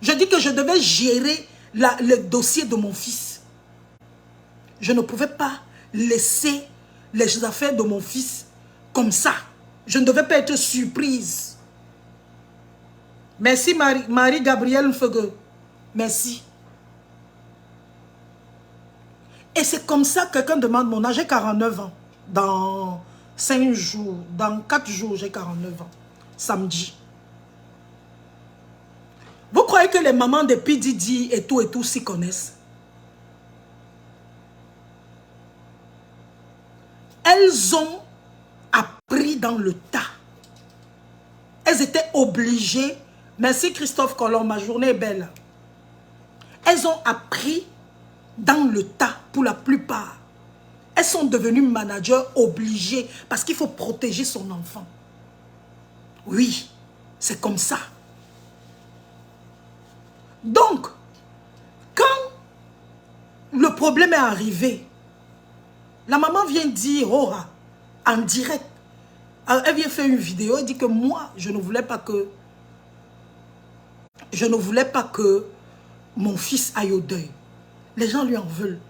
Je dis que je devais gérer le dossier de mon fils. Je ne pouvais pas laisser les affaires de mon fils comme ça. Je ne devais pas être surprise. Merci Marie-Gabrielle Feugue. Merci. Et c'est comme ça que quelqu'un demande mon âge. J'ai 49 ans. Dans 5 jours, dans 4 jours, j'ai 49 ans. Samedi. Vous croyez que les mamans de P. Diddy et tout s'y connaissent? Elles ont appris dans le tas. Elles étaient obligées. Merci Christophe Colomb, ma journée est belle. Elles ont appris dans le tas pour la plupart. Elles sont devenues managers obligées parce qu'il faut protéger son enfant. Oui, c'est comme ça. Donc, quand le problème est arrivé, la maman vient dire, oh, en direct, elle vient faire une vidéo, elle dit que moi, je ne voulais pas que mon fils aille au deuil. Les gens lui en veulent.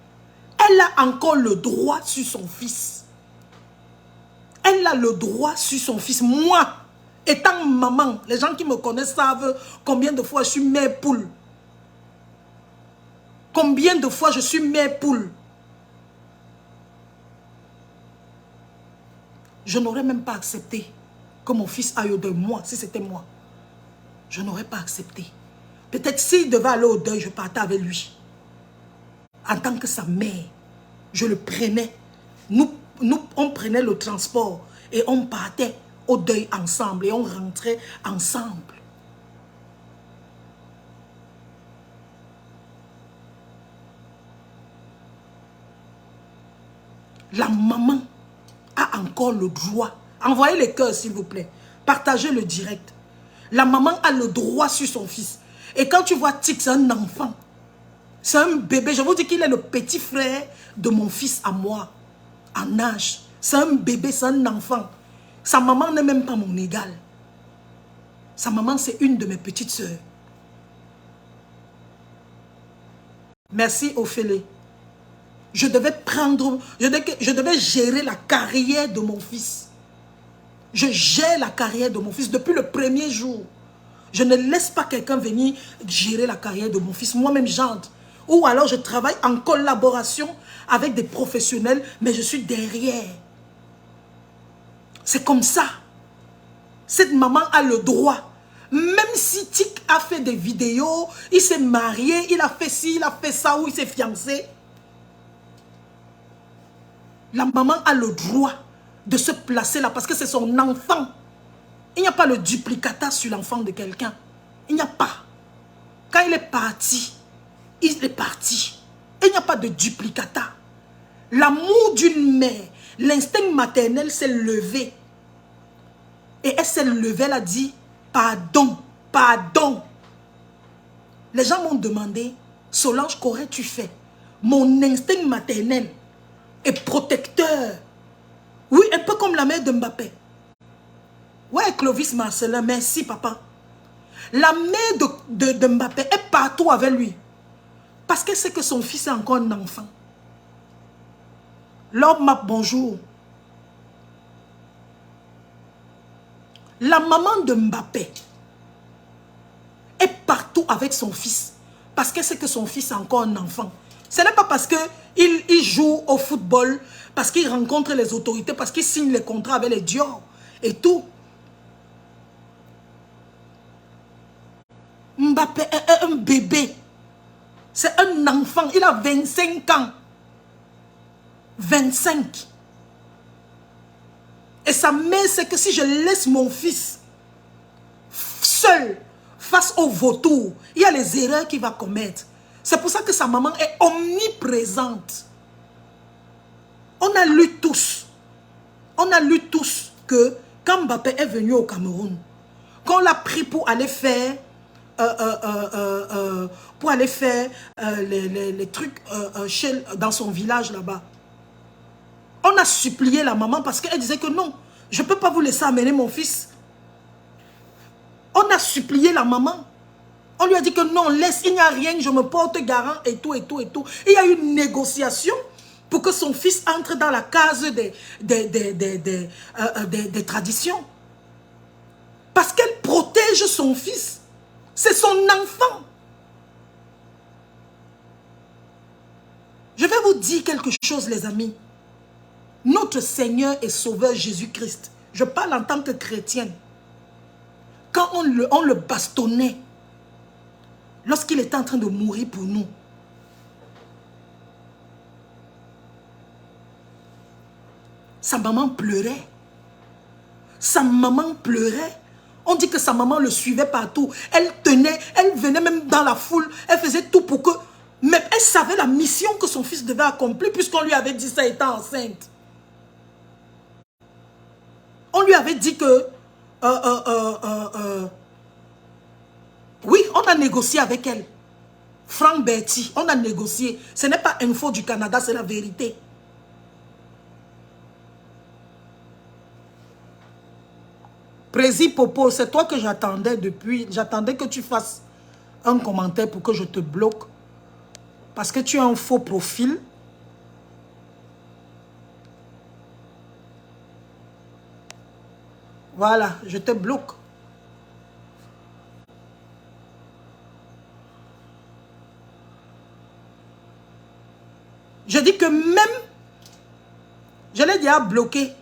Elle a encore le droit sur son fils. Elle a le droit sur son fils. Moi, étant maman, les gens qui me connaissent savent combien de fois je suis mère poule. Combien de fois je suis mère poule. Je n'aurais même pas accepté que mon fils aille au deuil. Moi, si c'était moi, je n'aurais pas accepté. Peut-être s'il devait aller au deuil, je partais avec lui. En tant que sa mère, je le prenais. On prenait le transport et on partait au deuil ensemble et on rentrait ensemble. La maman a encore le droit. Envoyez les cœurs, s'il vous plaît. Partagez le direct. La maman a le droit sur son fils. Et quand tu vois Tic, c'est un enfant. C'est un bébé. Je vous dis qu'il est le petit frère de mon fils à moi. En âge. C'est un bébé, c'est un enfant. Sa maman n'est même pas mon égale. Sa maman, c'est une de mes petites sœurs. Merci, Ophélie. Je devais gérer la carrière de mon fils. Je gère la carrière de mon fils depuis le premier jour. Je ne laisse pas quelqu'un venir gérer la carrière de mon fils. Moi-même, j'entre. Ou alors, je travaille en collaboration avec des professionnels, mais je suis derrière. C'est comme ça. Cette maman a le droit. Même si Tic a fait des vidéos, il s'est marié, il a fait ci, il a fait ça, ou il s'est fiancé. La maman a le droit de se placer là parce que c'est son enfant. Il n'y a pas le duplicata sur l'enfant de quelqu'un. Il n'y a pas. Quand il est parti, il est parti. Il n'y a pas de duplicata. L'amour d'une mère, l'instinct maternel s'est levé. Et elle s'est levée, elle a dit, pardon, pardon. Les gens m'ont demandé, Solange, qu'aurais-tu fait? Mon instinct maternel est protecteur. Oui, un peu comme la mère de Mbappé. Ouais, Clovis Marcelin, merci papa. La mère de Mbappé est partout avec lui. Parce qu'elle sait que son fils est encore un enfant. L'homme m'a bonjour. La maman de Mbappé est partout avec son fils. Parce qu'elle sait que son fils est encore un enfant. Ce n'est pas parce qu'il joue au football, parce qu'il rencontre les autorités, parce qu'il signe les contrats avec les Dior et tout. Mbappé est un bébé. C'est un enfant. Il a 25 ans. 25. Et sa mère sait que si je laisse mon fils seul face au vautour, il y a les erreurs qu'il va commettre. C'est pour ça que sa maman est omniprésente. On a lu tous que quand Mbappé est venu au Cameroun, qu'on l'a pris pour aller faire les trucs dans son village là-bas. On a supplié la maman parce qu'elle disait que non, je ne peux pas vous laisser amener mon fils. On a supplié la maman. On lui a dit que non, laisse, il n'y a rien, je me porte garant et tout, et tout, et tout. Il y a eu une négociation pour que son fils entre dans la case des traditions. Parce qu'elle protège son fils. C'est son enfant. Je vais vous dire quelque chose, les amis. Notre Seigneur et Sauveur Jésus-Christ, je parle en tant que chrétienne, quand on le bastonnait, lorsqu'il était en train de mourir pour nous, sa maman pleurait. Sa maman pleurait. On dit que sa maman le suivait partout. Elle tenait, elle venait même dans la foule. Elle faisait tout pour que... Mais elle savait la mission que son fils devait accomplir puisqu'on lui avait dit ça étant enceinte. On lui avait dit que... oui, on a négocié avec elle. Franck Berti, on a négocié. Ce n'est pas info du Canada, c'est la vérité. Prési Popo, c'est toi que j'attendais depuis. J'attendais que tu fasses un commentaire pour que je te bloque. Parce que tu as un faux profil. Voilà, je te bloque. Je dis que même, je l'ai déjà bloqué.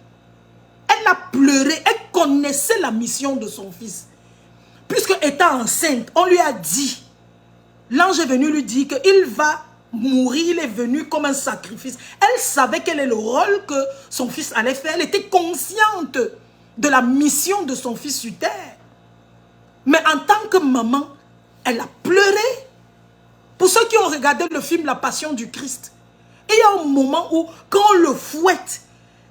Elle a pleuré, elle connaissait la mission de son fils. Puisque étant enceinte, on lui a dit, l'ange est venu lui dire qu'il va mourir, il est venu comme un sacrifice. Elle savait quel est le rôle que son fils allait faire. Elle était consciente de la mission de son fils sur terre. Mais en tant que maman, elle a pleuré. Pour ceux qui ont regardé le film La Passion du Christ, il y a un moment où, quand on le fouette,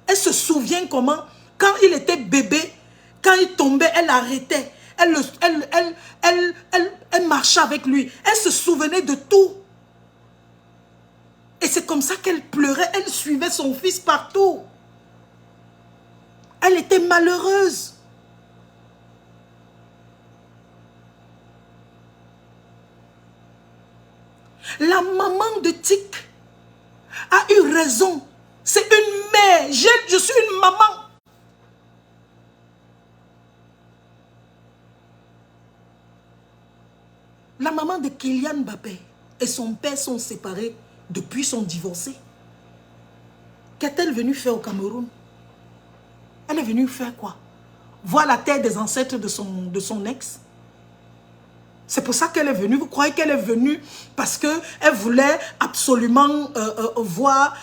elle se souvient comment, quand il était bébé, quand il tombait, elle arrêtait. Elle marchait avec lui. Elle se souvenait de tout. Et c'est comme ça qu'elle pleurait. Elle suivait son fils partout. Elle était malheureuse. La maman de Tic a eu raison. C'est une mère. Je suis une maman. La maman de Kylian Mbappé et son père sont séparés depuis son divorcé. Qu'est-elle venue faire au Cameroun? Elle est venue faire quoi? Voir la terre des ancêtres de son ex? C'est pour ça qu'elle est venue. Vous croyez qu'elle est venue parce qu'elle voulait absolument voir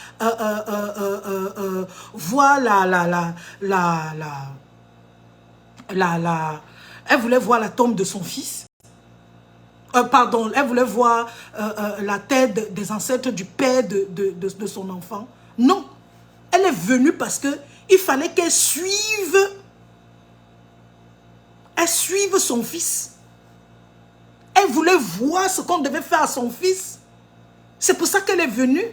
elle voulait voir la tombe de son fils? Pardon, elle voulait voir la terre des ancêtres du père de son enfant. Non, elle est venue parce qu'il fallait qu'elle suive son fils. Elle voulait voir ce qu'on devait faire à son fils. C'est pour ça qu'elle est venue.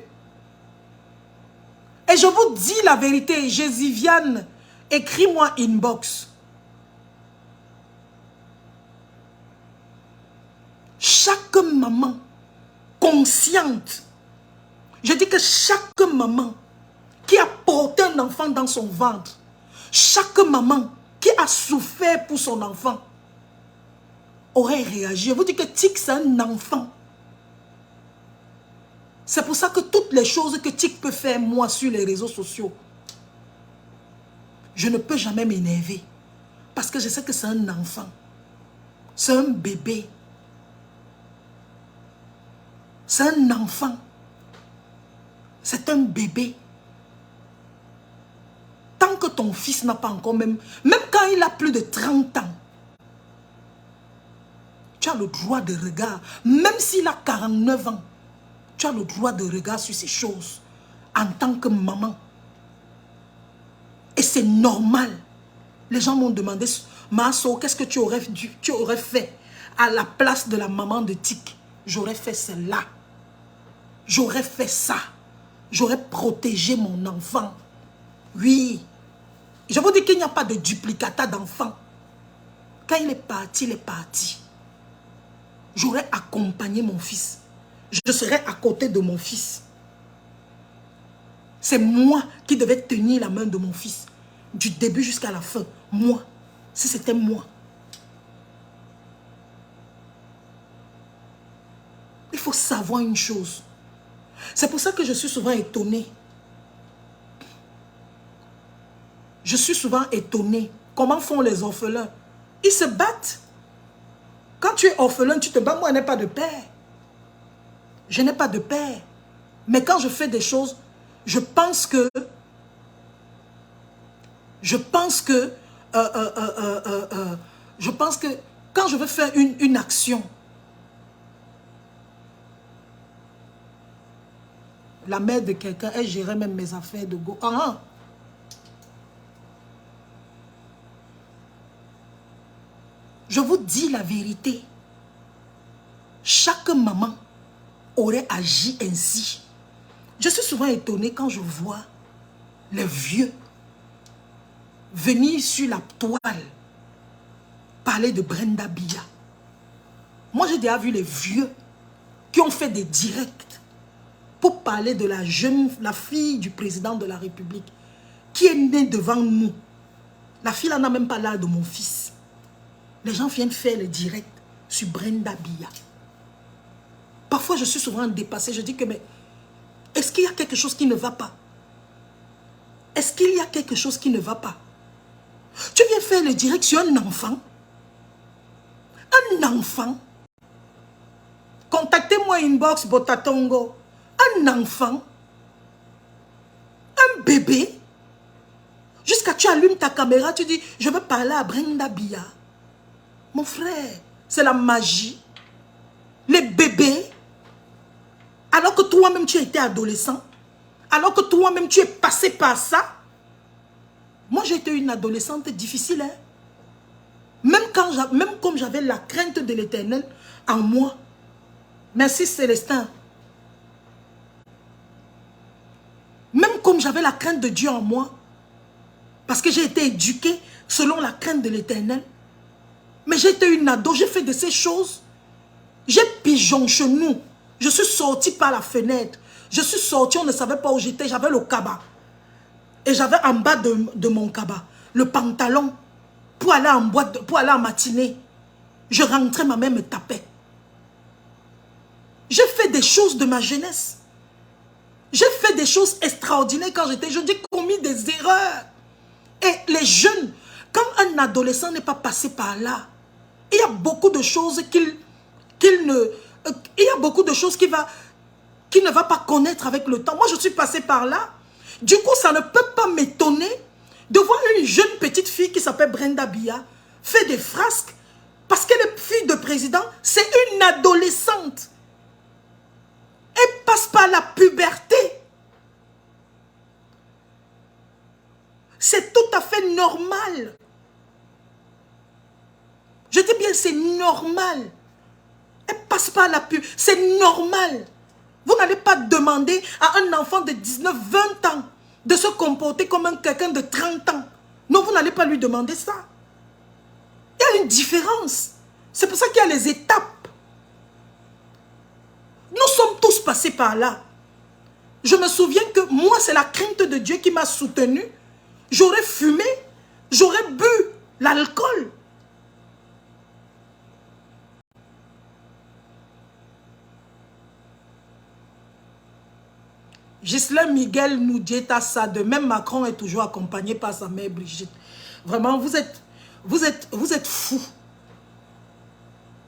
Et je vous dis la vérité, Jésiviane, écris-moi inbox. Chaque maman consciente, je dis que chaque maman qui a porté un enfant dans son ventre, chaque maman qui a souffert pour son enfant, aurait réagi. Je vous dis que Tic, c'est un enfant. C'est pour ça que toutes les choses que Tic peut faire, moi, sur les réseaux sociaux, je ne peux jamais m'énerver. Parce que je sais que c'est un enfant. C'est un bébé. C'est un enfant. C'est un bébé. Tant que ton fils n'a pas encore même quand il a plus de 30 ans, tu as le droit de regard. Même s'il a 49 ans, tu as le droit de regard sur ces choses en tant que maman. Et c'est normal. Les gens m'ont demandé, Maso, qu'est-ce que tu aurais fait à la place de la maman de Tic? J'aurais fait cela. J'aurais fait ça. J'aurais protégé mon enfant. Oui. Je vous dis qu'il n'y a pas de duplicata d'enfant. Quand il est parti, il est parti. j'aurais accompagné mon fils. Je serais à côté de mon fils. C'est moi qui devais tenir la main de mon fils. Du début jusqu'à la fin. Moi. Si c'était moi. Il faut savoir une chose. C'est pour ça que je suis souvent étonnée. Je suis souvent étonnée. Comment font les orphelins? Ils se battent. Quand tu es orphelin, tu te bats. Moi, je n'ai pas de père. Je n'ai pas de père. Mais quand je fais des choses, je pense que quand je veux faire une action, la mère de quelqu'un, elle gérait même mes affaires de go. Je vous dis la vérité. Chaque maman aurait agi ainsi. Je suis souvent étonnée quand je vois les vieux venir sur la toile parler de Brenda Biya. Moi, j'ai déjà vu les vieux qui ont fait des directs pour parler de la fille du président de la République qui est née devant nous. La fille là n'a même pas l'âge de mon fils. Les gens viennent faire les directs sur Brenda Biya. Parfois, je suis souvent dépassée. Je dis que, mais est-ce qu'il y a quelque chose qui ne va pas? Est-ce qu'il y a quelque chose qui ne va pas? Tu viens faire le direct sur un enfant. Un enfant. Contactez-moi inbox Botatongo. Un enfant. Un bébé. Jusqu'à tu allumes ta caméra, tu dis, je veux parler à Brenda Biya. Mon frère, c'est la magie. Les bébés. Alors que toi-même tu étais adolescent. Alors que toi-même tu es passé par ça. Moi j'ai été une adolescente difficile. Hein? Même comme j'avais la crainte de l'Éternel en moi. Merci Célestin. Même comme j'avais la crainte de Dieu en moi. Parce que j'ai été éduquée selon la crainte de l'Éternel. Mais j'ai été une ado, j'ai fait de ces choses. J'ai pigeon chez nous. Je suis sortie par la fenêtre. Je suis sortie, on ne savait pas où j'étais. J'avais le cabas. Et j'avais en bas de mon cabas le pantalon pour aller en boîte, pour aller en matinée. Je rentrais, ma mère me tapait. J'ai fait des choses de ma jeunesse. J'ai fait des choses extraordinaires quand j'étais jeune. J'ai commis des erreurs. Et les jeunes, quand un adolescent n'est pas passé par là, il y a beaucoup de choses qu'il ne va pas connaître avec le temps. Moi, je suis passée par là. Du coup, ça ne peut pas m'étonner de voir une jeune petite fille qui s'appelle Brenda Biya faire des frasques parce qu'elle est fille de président. C'est une adolescente. Elle passe par la puberté. C'est tout à fait normal. Je dis bien, c'est normal. Elle passe par la puberté. C'est normal. Vous n'allez pas demander à un enfant de 19, 20 ans de se comporter comme quelqu'un de 30 ans. Non, vous n'allez pas lui demander ça. Il y a une différence. C'est pour ça qu'il y a les étapes. Nous sommes tous passés par là. Je me souviens que moi, c'est la crainte de Dieu qui m'a soutenu. J'aurais fumé, j'aurais bu l'alcool. Ghislain Miguel nous dit ça. De même, Macron est toujours accompagné par sa mère Brigitte. Vraiment, vous êtes fous.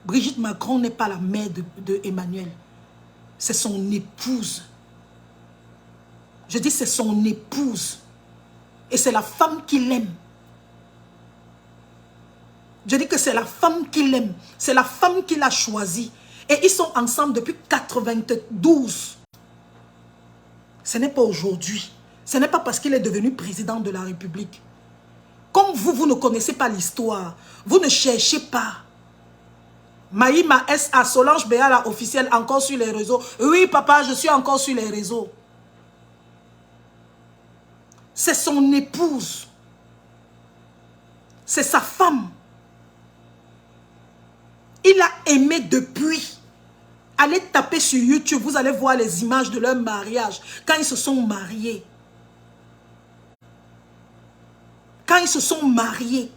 Brigitte Macron n'est pas la mère de Emmanuel. C'est son épouse. Je dis c'est son épouse. Et c'est la femme qu'il aime. Je dis que c'est la femme qu'il aime. C'est la femme qu'il a choisie. Et ils sont ensemble depuis 92. Ce n'est pas aujourd'hui. Ce n'est pas parce qu'il est devenu président de la République. Comme vous ne connaissez pas l'histoire, vous ne cherchez pas. Maïma S.A. Solange Béala officielle encore sur les réseaux. Oui, papa, je suis encore sur les réseaux. C'est son épouse. C'est sa femme. Il a aimé depuis. Allez taper sur YouTube, vous allez voir les images de leur mariage. Quand ils se sont mariés. Quand ils se sont mariés.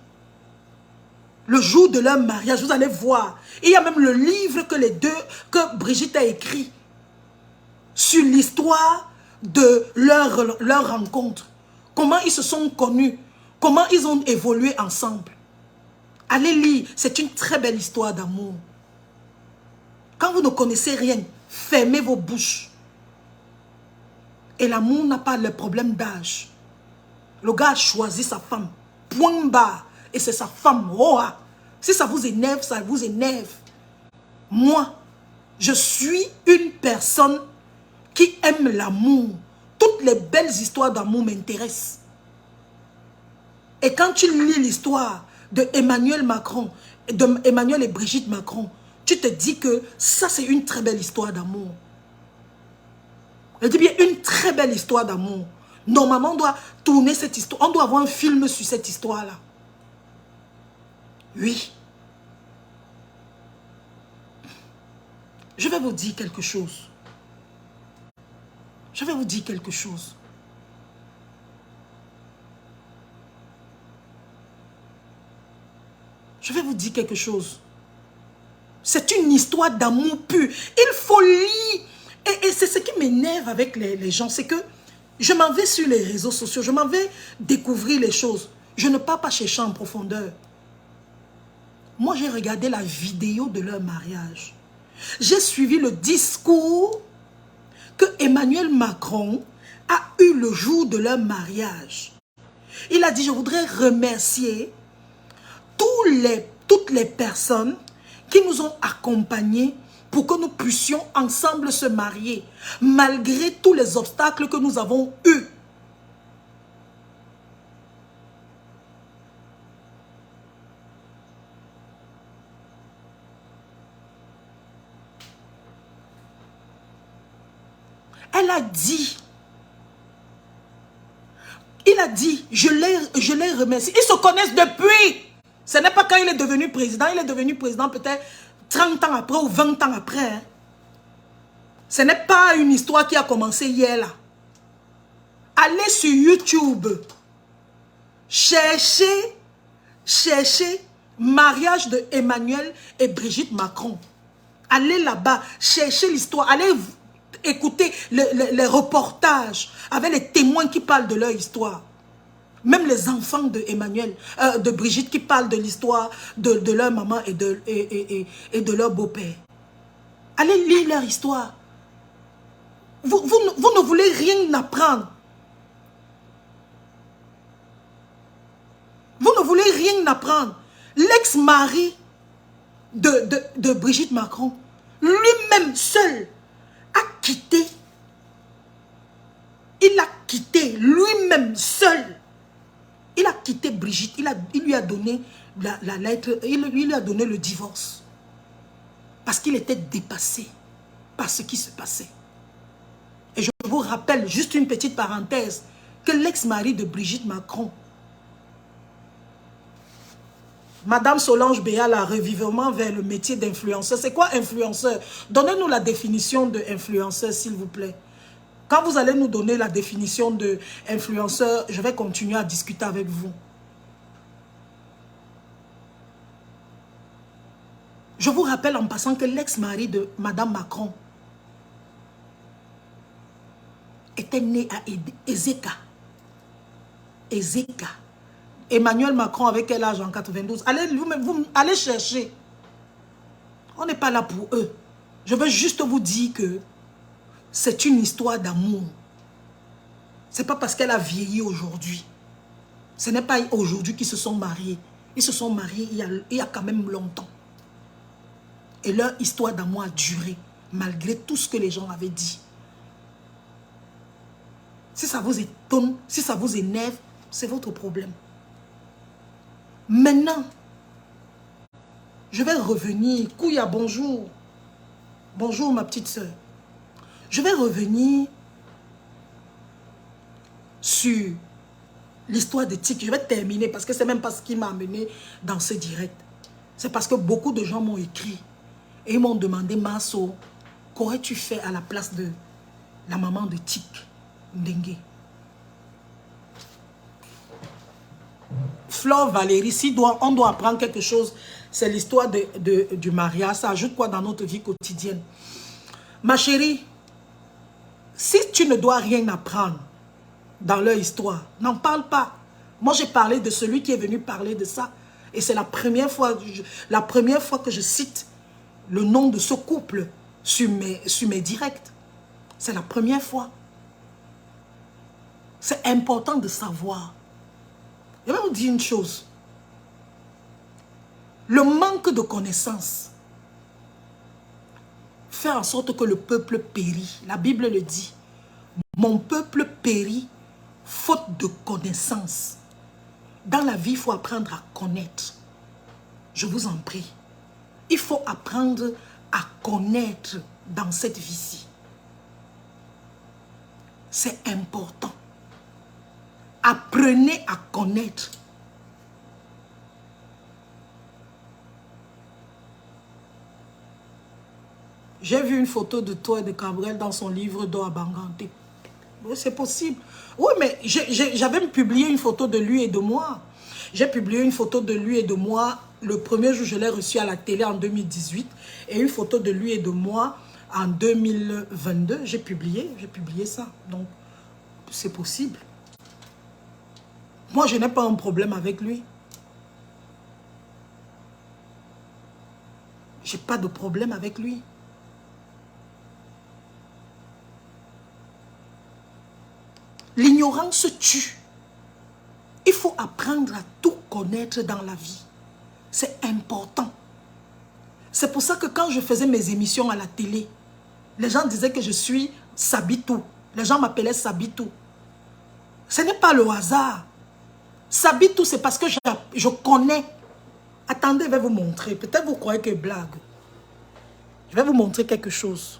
Le jour de leur mariage, vous allez voir. Il y a même le livre que Brigitte a écrit. Sur l'histoire de leur rencontre. Comment ils se sont connus. Comment ils ont évolué ensemble. Allez lire, c'est une très belle histoire d'amour. Quand vous ne connaissez rien, fermez vos bouches. Et l'amour n'a pas le problème d'âge. Le gars a choisi sa femme. Point barre. Et c'est sa femme. Oh, si ça vous énerve, ça vous énerve. Moi, je suis une personne qui aime l'amour. Toutes les belles histoires d'amour m'intéressent. Et quand tu lis l'histoire de Emmanuel Macron, de Emmanuel et Brigitte Macron, tu te dis que ça c'est une très belle histoire d'amour. Je dis bien une très belle histoire d'amour. Normalement on doit tourner cette histoire, on doit avoir un film sur cette histoire-là. Oui. Je vais vous dire quelque chose. Je vais vous dire quelque chose. Je vais vous dire quelque chose. C'est une histoire d'amour pur. Il faut lire. Et c'est ce qui m'énerve avec les gens. C'est que je m'en vais sur les réseaux sociaux. Je m'en vais découvrir les choses. Je ne pars pas chercher en profondeur. Moi, j'ai regardé la vidéo de leur mariage. J'ai suivi le discours que Emmanuel Macron a eu le jour de leur mariage. Il a dit, je voudrais remercier toutes les personnes qui nous ont accompagnés pour que nous puissions ensemble se marier, malgré tous les obstacles que nous avons eus. Elle a dit, il a dit, je les remercie. Ils se connaissent depuis. Ce n'est pas quand il est devenu président. Il est devenu président peut-être 30 ans après ou 20 ans après. Hein. Ce n'est pas une histoire qui a commencé hier là. Allez sur YouTube. Cherchez mariage de Emmanuel et Brigitte Macron. Allez là-bas. Cherchez l'histoire. Allez écouter les reportages avec les témoins qui parlent de leur histoire. Même les enfants de Emmanuel, de Brigitte qui parlent de l'histoire de leur maman et de leur beau-père. Allez lire leur histoire. Vous ne voulez rien apprendre. Vous ne voulez rien apprendre. L'ex-mari de Brigitte Macron, lui-même seul, a quitté. Il a quitté lui-même seul. Il a quitté Brigitte, il lui a donné la lettre, il lui a donné le divorce. Parce qu'il était dépassé par ce qui se passait. Et je vous rappelle, juste une petite parenthèse, que l'ex-mari de Brigitte Macron, Madame Solange Béal a revivement vers le métier d'influenceur. C'est quoi influenceur? Donnez-nous la définition de influenceur, s'il vous plaît. Quand vous allez nous donner la définition de influenceur, je vais continuer à discuter avec vous. Je vous rappelle en passant que l'ex-mari de Madame Macron était né à Ezeka. Ezeka. Emmanuel Macron avec quel âge en 92? Allez chercher. On n'est pas là pour eux. Je veux juste vous dire que c'est une histoire d'amour. Ce n'est pas parce qu'elle a vieilli aujourd'hui. Ce n'est pas aujourd'hui qu'ils se sont mariés. Ils se sont mariés il y a quand même longtemps. Et leur histoire d'amour a duré, malgré tout ce que les gens avaient dit. Si ça vous étonne, si ça vous énerve, c'est votre problème. Maintenant, je vais revenir. Kouya, bonjour. Bonjour ma petite soeur. Je vais revenir sur l'histoire de Tic. Je vais terminer parce que c'est même pas ce qui m'a amené dans ce direct. C'est parce que beaucoup de gens m'ont écrit et ils m'ont demandé, Maso, qu'aurais-tu fait à la place de la maman de Tik Ndengue? Flore Valérie, si on doit apprendre quelque chose, c'est l'histoire du mariage. Ça ajoute quoi dans notre vie quotidienne? Ma chérie, si tu ne dois rien apprendre dans leur histoire, n'en parle pas. Moi, j'ai parlé de celui qui est venu parler de ça. Et c'est la première fois que je cite le nom de ce couple sur mes directs. C'est la première fois. C'est important de savoir. Je vais vous dire une chose. Le manque de connaissances fait en sorte que le peuple périt. La Bible le dit. Mon peuple périt faute de connaissances. Dans la vie, il faut apprendre à connaître. Je vous en prie. Il faut apprendre à connaître dans cette vie-ci. C'est important. Apprenez à connaître. J'ai vu une photo de toi et de Gabriel dans son livre d'eau à Banganté. Oui, c'est possible. Oui, mais j'avais publié une photo de lui et de moi. J'ai publié une photo de lui et de moi. Le premier jour, je l'ai reçu à la télé en 2018. Et une photo de lui et de moi en 2022. J'ai publié ça. Donc, c'est possible. Moi, je n'ai pas un problème avec lui. Je n'ai pas de problème avec lui. L'ignorance tue. Il faut apprendre à tout connaître dans la vie. C'est important. C'est pour ça que quand je faisais mes émissions à la télé, les gens disaient que je suis Sabitou. Les gens m'appelaient Sabitou. Ce n'est pas le hasard. Sabitou, c'est parce que je connais. Attendez, je vais vous montrer. Peut-être vous croyez que c'est blague. Je vais vous montrer quelque chose.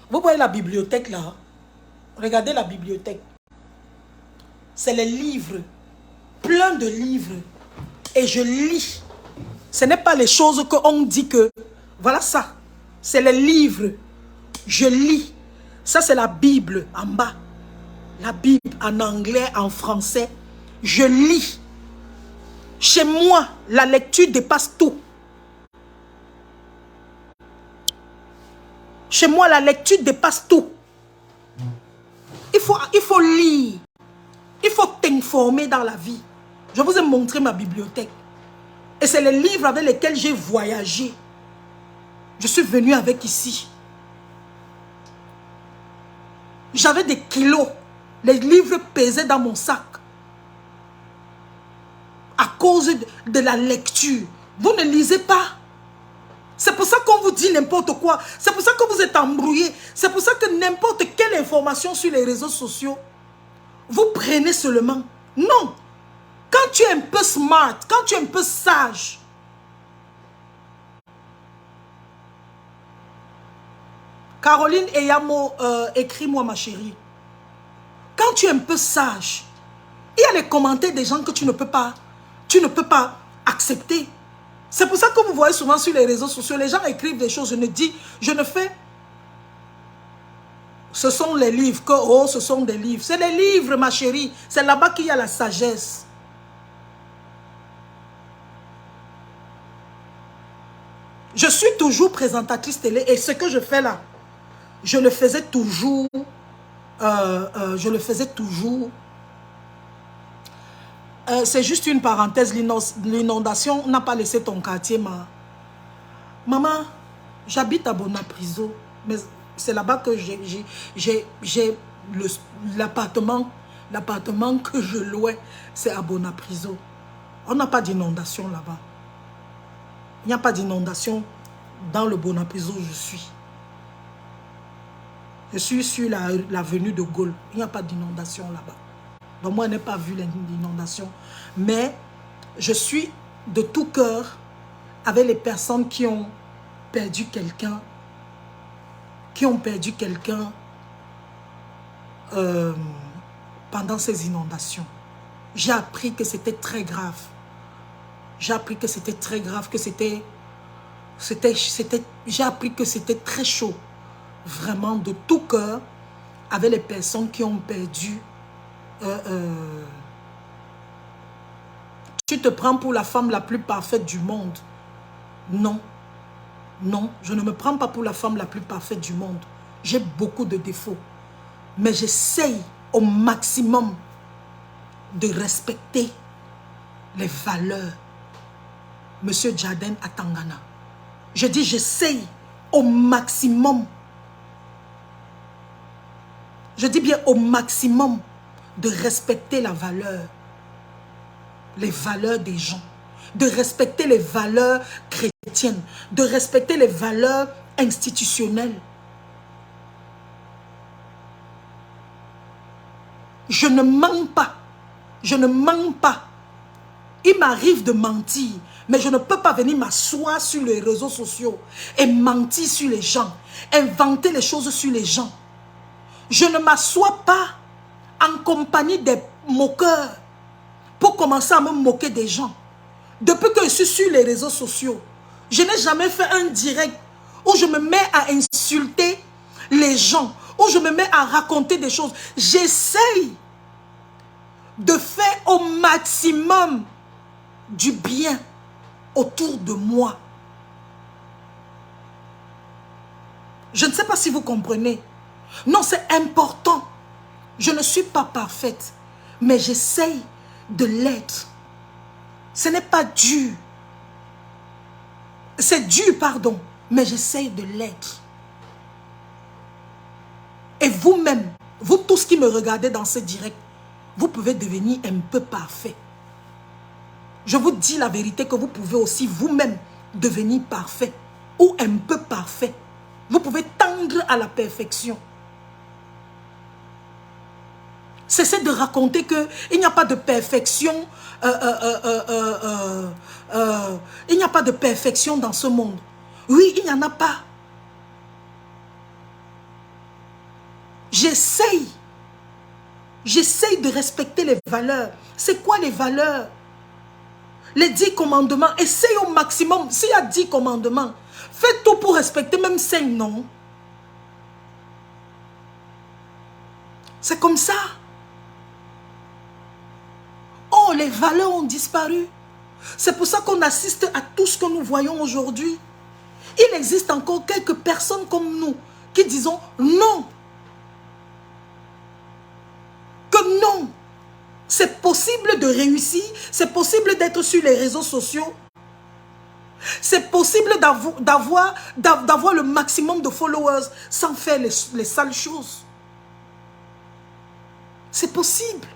Vous voyez la bibliothèque là? Regardez la bibliothèque. C'est les livres. Plein de livres. Et je lis. Ce n'est pas les choses qu'on dit que... Voilà ça. C'est les livres. Je lis. Ça, c'est la Bible en bas. La Bible en anglais, en français. Je lis. Chez moi, la lecture dépasse tout. Chez moi, la lecture dépasse tout. Il faut lire. Il faut t'informer dans la vie. Je vous ai montré ma bibliothèque. Et c'est les livres avec lesquels j'ai voyagé. Je suis venu avec ici. J'avais des kilos. Les livres pesaient dans mon sac. À cause de la lecture. Vous ne lisez pas. C'est pour ça qu'on vous dit n'importe quoi. C'est pour ça que vous êtes embrouillés. C'est pour ça que n'importe quelle information sur les réseaux sociaux, vous prenez seulement. Non. Quand tu es un peu smart, quand tu es un peu sage, Caroline Eyamo, écris-moi ma chérie. Quand tu es un peu sage, il y a les commentaires des gens que tu ne peux pas accepter. C'est pour ça que vous voyez souvent sur les réseaux sociaux, les gens écrivent des choses, je ne fais. Ce sont les livres, ce sont des livres. C'est les livres, ma chérie. C'est là-bas qu'il y a la sagesse. Je suis toujours présentatrice télé et ce que je fais là, je le faisais toujours. C'est juste une parenthèse, l'inondation n'a pas laissé ton quartier. Maman, j'habite à Bonapriso, mais c'est là-bas que j'ai l'appartement que je louais, c'est à Bonapriso. On n'a pas d'inondation là-bas. Il n'y a pas d'inondation dans le Bonapriso où je suis. Je suis sur l'avenue de Gaulle. Il n'y a pas d'inondation là-bas. Donc moi, je n'ai pas vu l'inondation. Mais je suis de tout cœur avec les personnes qui ont perdu quelqu'un. Pendant ces inondations. J'ai appris que c'était très grave. J'ai appris que c'était très grave, que j'ai appris que c'était très chaud, vraiment de tout cœur, avec les personnes qui ont perdu. Tu te prends pour la femme la plus parfaite du monde. Non, non, je ne me prends pas pour la femme la plus parfaite du monde. J'ai beaucoup de défauts, mais j'essaye au maximum de respecter les valeurs. Monsieur Jardin à Tangana. Je dis j'essaye au maximum. Je dis bien au maximum de respecter la valeur. Les valeurs des gens. De respecter les valeurs chrétiennes. De respecter les valeurs institutionnelles. Je ne mens pas. Je ne mens pas. Il m'arrive de mentir, mais je ne peux pas venir m'asseoir sur les réseaux sociaux et mentir sur les gens, inventer les choses sur les gens. Je ne m'assois pas en compagnie des moqueurs pour commencer à me moquer des gens. Depuis que je suis sur les réseaux sociaux, je n'ai jamais fait un direct où je me mets à insulter les gens, où je me mets à raconter des choses. J'essaye de faire au maximum du bien autour de moi. Je ne sais pas si vous comprenez. Non, c'est important. Je ne suis pas parfaite, mais j'essaye de l'être. Ce n'est pas dur. C'est dur, pardon, mais j'essaye de l'être. Et vous-même, vous tous qui me regardez dans ce direct, vous pouvez devenir un peu parfait. Je vous dis la vérité que vous pouvez aussi vous-même devenir parfait ou un peu parfait. Vous pouvez tendre à la perfection. Cessez de raconter qu'il n'y a pas de perfection. Il n'y a pas de perfection dans ce monde. Oui, il n'y en a pas. J'essaye de respecter les valeurs. C'est quoi les valeurs? Les 10 commandements, essaye au maximum. S'il y a 10 commandements, fais tout pour respecter même 5, non? C'est comme ça. Oh, les valeurs ont disparu. C'est pour ça qu'on assiste à tout ce que nous voyons aujourd'hui. Il existe encore quelques personnes comme nous qui disons non. Que non. C'est possible de réussir. C'est possible d'être sur les réseaux sociaux. C'est possible d'avoir le maximum de followers sans faire les sales choses. C'est possible.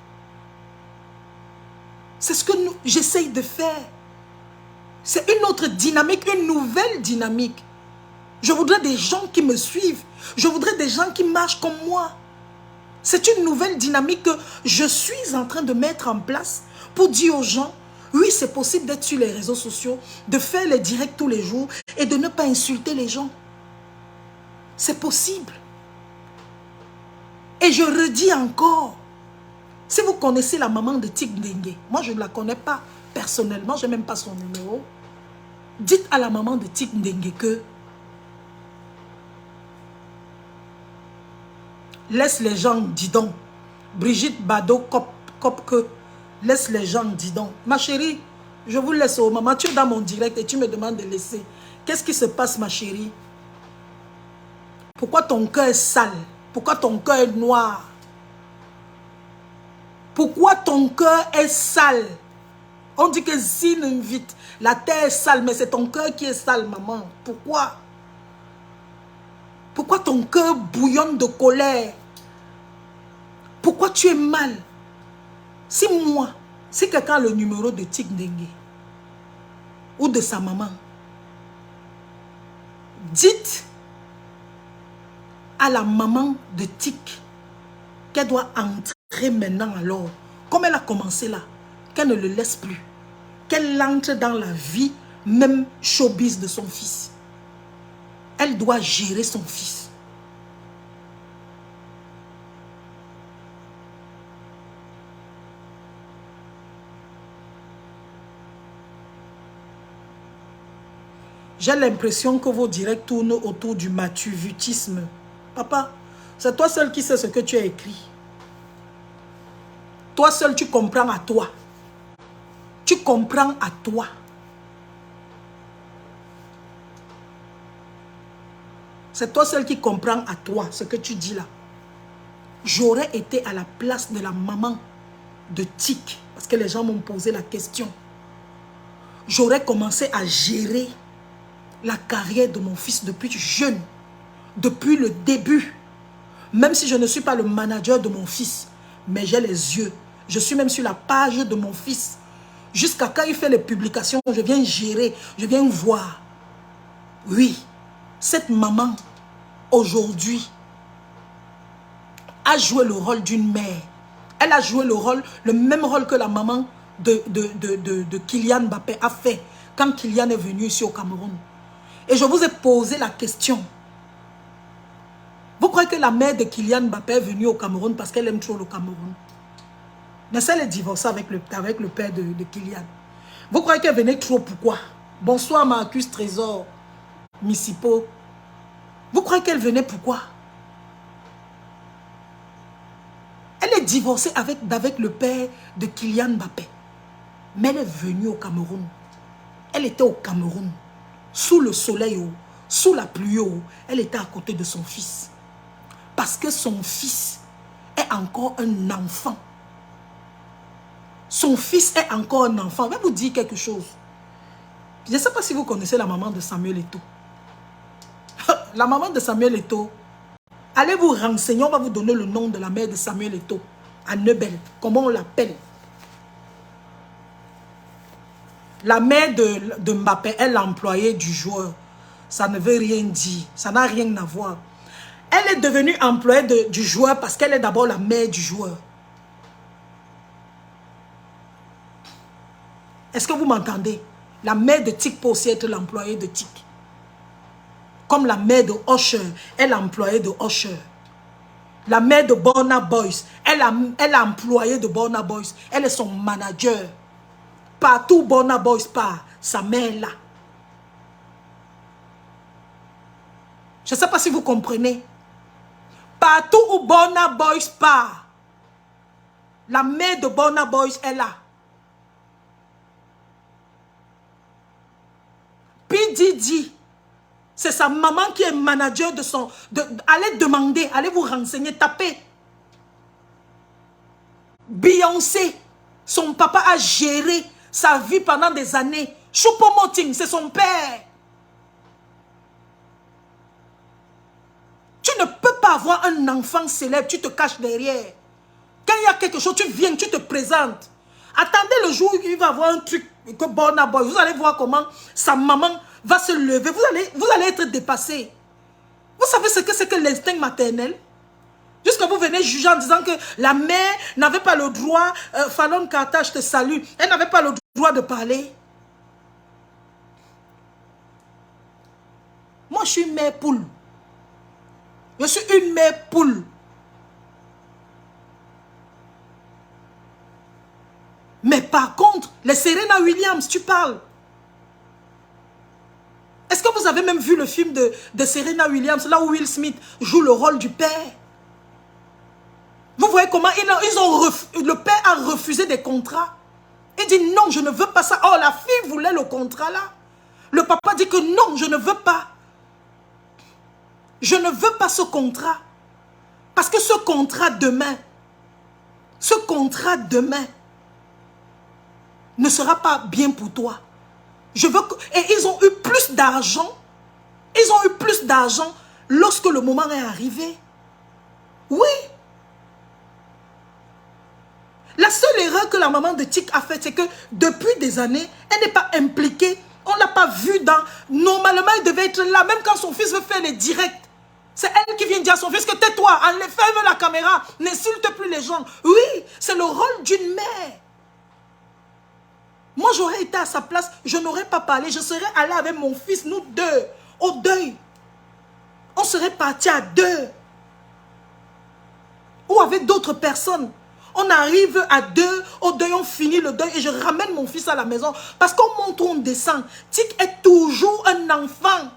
C'est ce que j'essaye de faire. C'est une autre dynamique, une nouvelle dynamique. Je voudrais des gens qui me suivent. Je voudrais des gens qui marchent comme moi. C'est une nouvelle dynamique que je suis en train de mettre en place pour dire aux gens, oui, c'est possible d'être sur les réseaux sociaux, de faire les directs tous les jours et de ne pas insulter les gens. C'est possible. Et je redis encore, si vous connaissez la maman de Tic Dengue, moi je ne la connais pas personnellement, je n'ai même pas son numéro. Dites à la maman de Tic Dengue que laisse les gens, dis donc. Brigitte Bado, cop que. Laisse les gens, dis donc. Ma chérie, je vous laisse au maman. Tu es dans mon direct et tu me demandes de laisser. Qu'est-ce qui se passe, ma chérie? Pourquoi ton cœur est sale? Pourquoi ton cœur est noir? Pourquoi ton cœur est sale? On dit que Zine invite. La terre est sale, mais c'est ton cœur qui est sale, maman. Pourquoi? Pourquoi ton cœur bouillonne de colère? Pourquoi tu es mal? Si quelqu'un a le numéro de Tic Dengue ou de sa maman, dites à la maman de Tic qu'elle doit entrer maintenant alors. Comme elle a commencé là, qu'elle ne le laisse plus. Qu'elle entre dans la vie, même showbiz de son fils. Elle doit gérer son fils. J'ai l'impression que vos directs tournent autour du matuvutisme. Papa, c'est toi seul qui sais ce que tu as écrit. Toi seul, tu comprends à toi. Tu comprends à toi. C'est toi seul qui comprends à toi ce que tu dis là. J'aurais été à la place de la maman de Tic, parce que les gens m'ont posé la question. J'aurais commencé à gérer la carrière de mon fils depuis jeune, depuis le début. Même si je ne suis pas le manager de mon fils, mais j'ai les yeux. Je suis même sur la page de mon fils. Jusqu'à quand il fait les publications, je viens gérer, je viens voir. Oui, cette maman, aujourd'hui, a joué le rôle d'une mère. Elle a joué le même rôle que la maman de Kylian Mbappé a fait quand Kylian est venu ici au Cameroun. Et je vous ai posé la question. Vous croyez que la mère de Kylian Mbappé est venue au Cameroun parce qu'elle aime trop le Cameroun? Mais elle est divorcée avec le père de Kylian. Vous croyez qu'elle venait trop pourquoi? Bonsoir Marcus Trésor, Missipo. Vous croyez qu'elle venait pourquoi? Elle est divorcée avec le père de Kylian Mbappé. Mais elle est venue au Cameroun. Elle était au Cameroun. Sous le soleil, sous la pluie, elle était à côté de son fils. Parce que son fils est encore un enfant. Son fils est encore un enfant. Je vais vous dire quelque chose. Je ne sais pas si vous connaissez la maman de Samuel Eto'o. La maman de Samuel Eto'o, allez vous renseigner, on va vous donner le nom de la mère de Samuel Eto'o à Nebel. Comment on l'appelle? La mère de Mbappé est l'employée du joueur. Ça ne veut rien dire. Ça n'a rien à voir. Elle est devenue employée du joueur parce qu'elle est d'abord la mère du joueur. Est-ce que vous m'entendez? La mère de Tic peut aussi être l'employée de Tic. Comme la mère de Usher est l'employée de Usher. La mère de Burna Boy, elle est employée de Burna Boy. Elle est son manager. Partout Burna Boy part, sa mère est là. Je ne sais pas si vous comprenez. Partout où Burna Boy part, la mère de Burna Boy est là. P. Diddy, c'est sa maman qui est manager de son... allez demander, allez vous renseigner, tapez. Beyoncé, son papa a géré sa vie pendant des années. Choupo-Moting, c'est son père. Tu ne peux pas avoir un enfant célèbre, tu te caches derrière. Quand il y a quelque chose, tu viens, tu te présentes. Attendez le jour où il va avoir un truc que Burna Boy. Vous allez voir comment sa maman va se lever. Vous allez être dépassé. Vous savez ce que c'est que l'instinct maternel? Jusqu'à vous venez juger en disant que la mère n'avait pas le droit. Fallon Kata, je te salue. Elle n'avait pas le droit de parler. Moi, je suis une mère poule. Je suis une mère poule. Mais par contre, les Serena Williams, tu parles. Est-ce que vous avez même vu le film de Serena Williams, là où Will Smith joue le rôle du père? Vous voyez comment le père a refusé des contrats. Il dit non, je ne veux pas ça. Oh, la fille voulait le contrat là. Le papa dit que non, je ne veux pas. Je ne veux pas ce contrat. Parce que ce contrat demain ne sera pas bien pour toi. Je veux que... Et ils ont eu plus d'argent. Ils ont eu plus d'argent lorsque le moment est arrivé. Oui. La seule erreur que la maman de Tic a faite, c'est que depuis des années, elle n'est pas impliquée. On ne l'a pas vue dans... Normalement, elle devait être là, même quand son fils veut faire les directs. C'est elle qui vient dire à son fils que tais-toi, ferme la caméra, n'insulte plus les gens. Oui, c'est le rôle d'une mère. Moi, j'aurais été à sa place, je n'aurais pas parlé. Je serais allé avec mon fils, nous deux, au deuil. On serait partis à deux. Ou avec d'autres personnes. On arrive à 2, au deuil, on finit le deuil et je ramène mon fils à la maison. Parce qu'on monte ou on descend. Tic est toujours un enfant.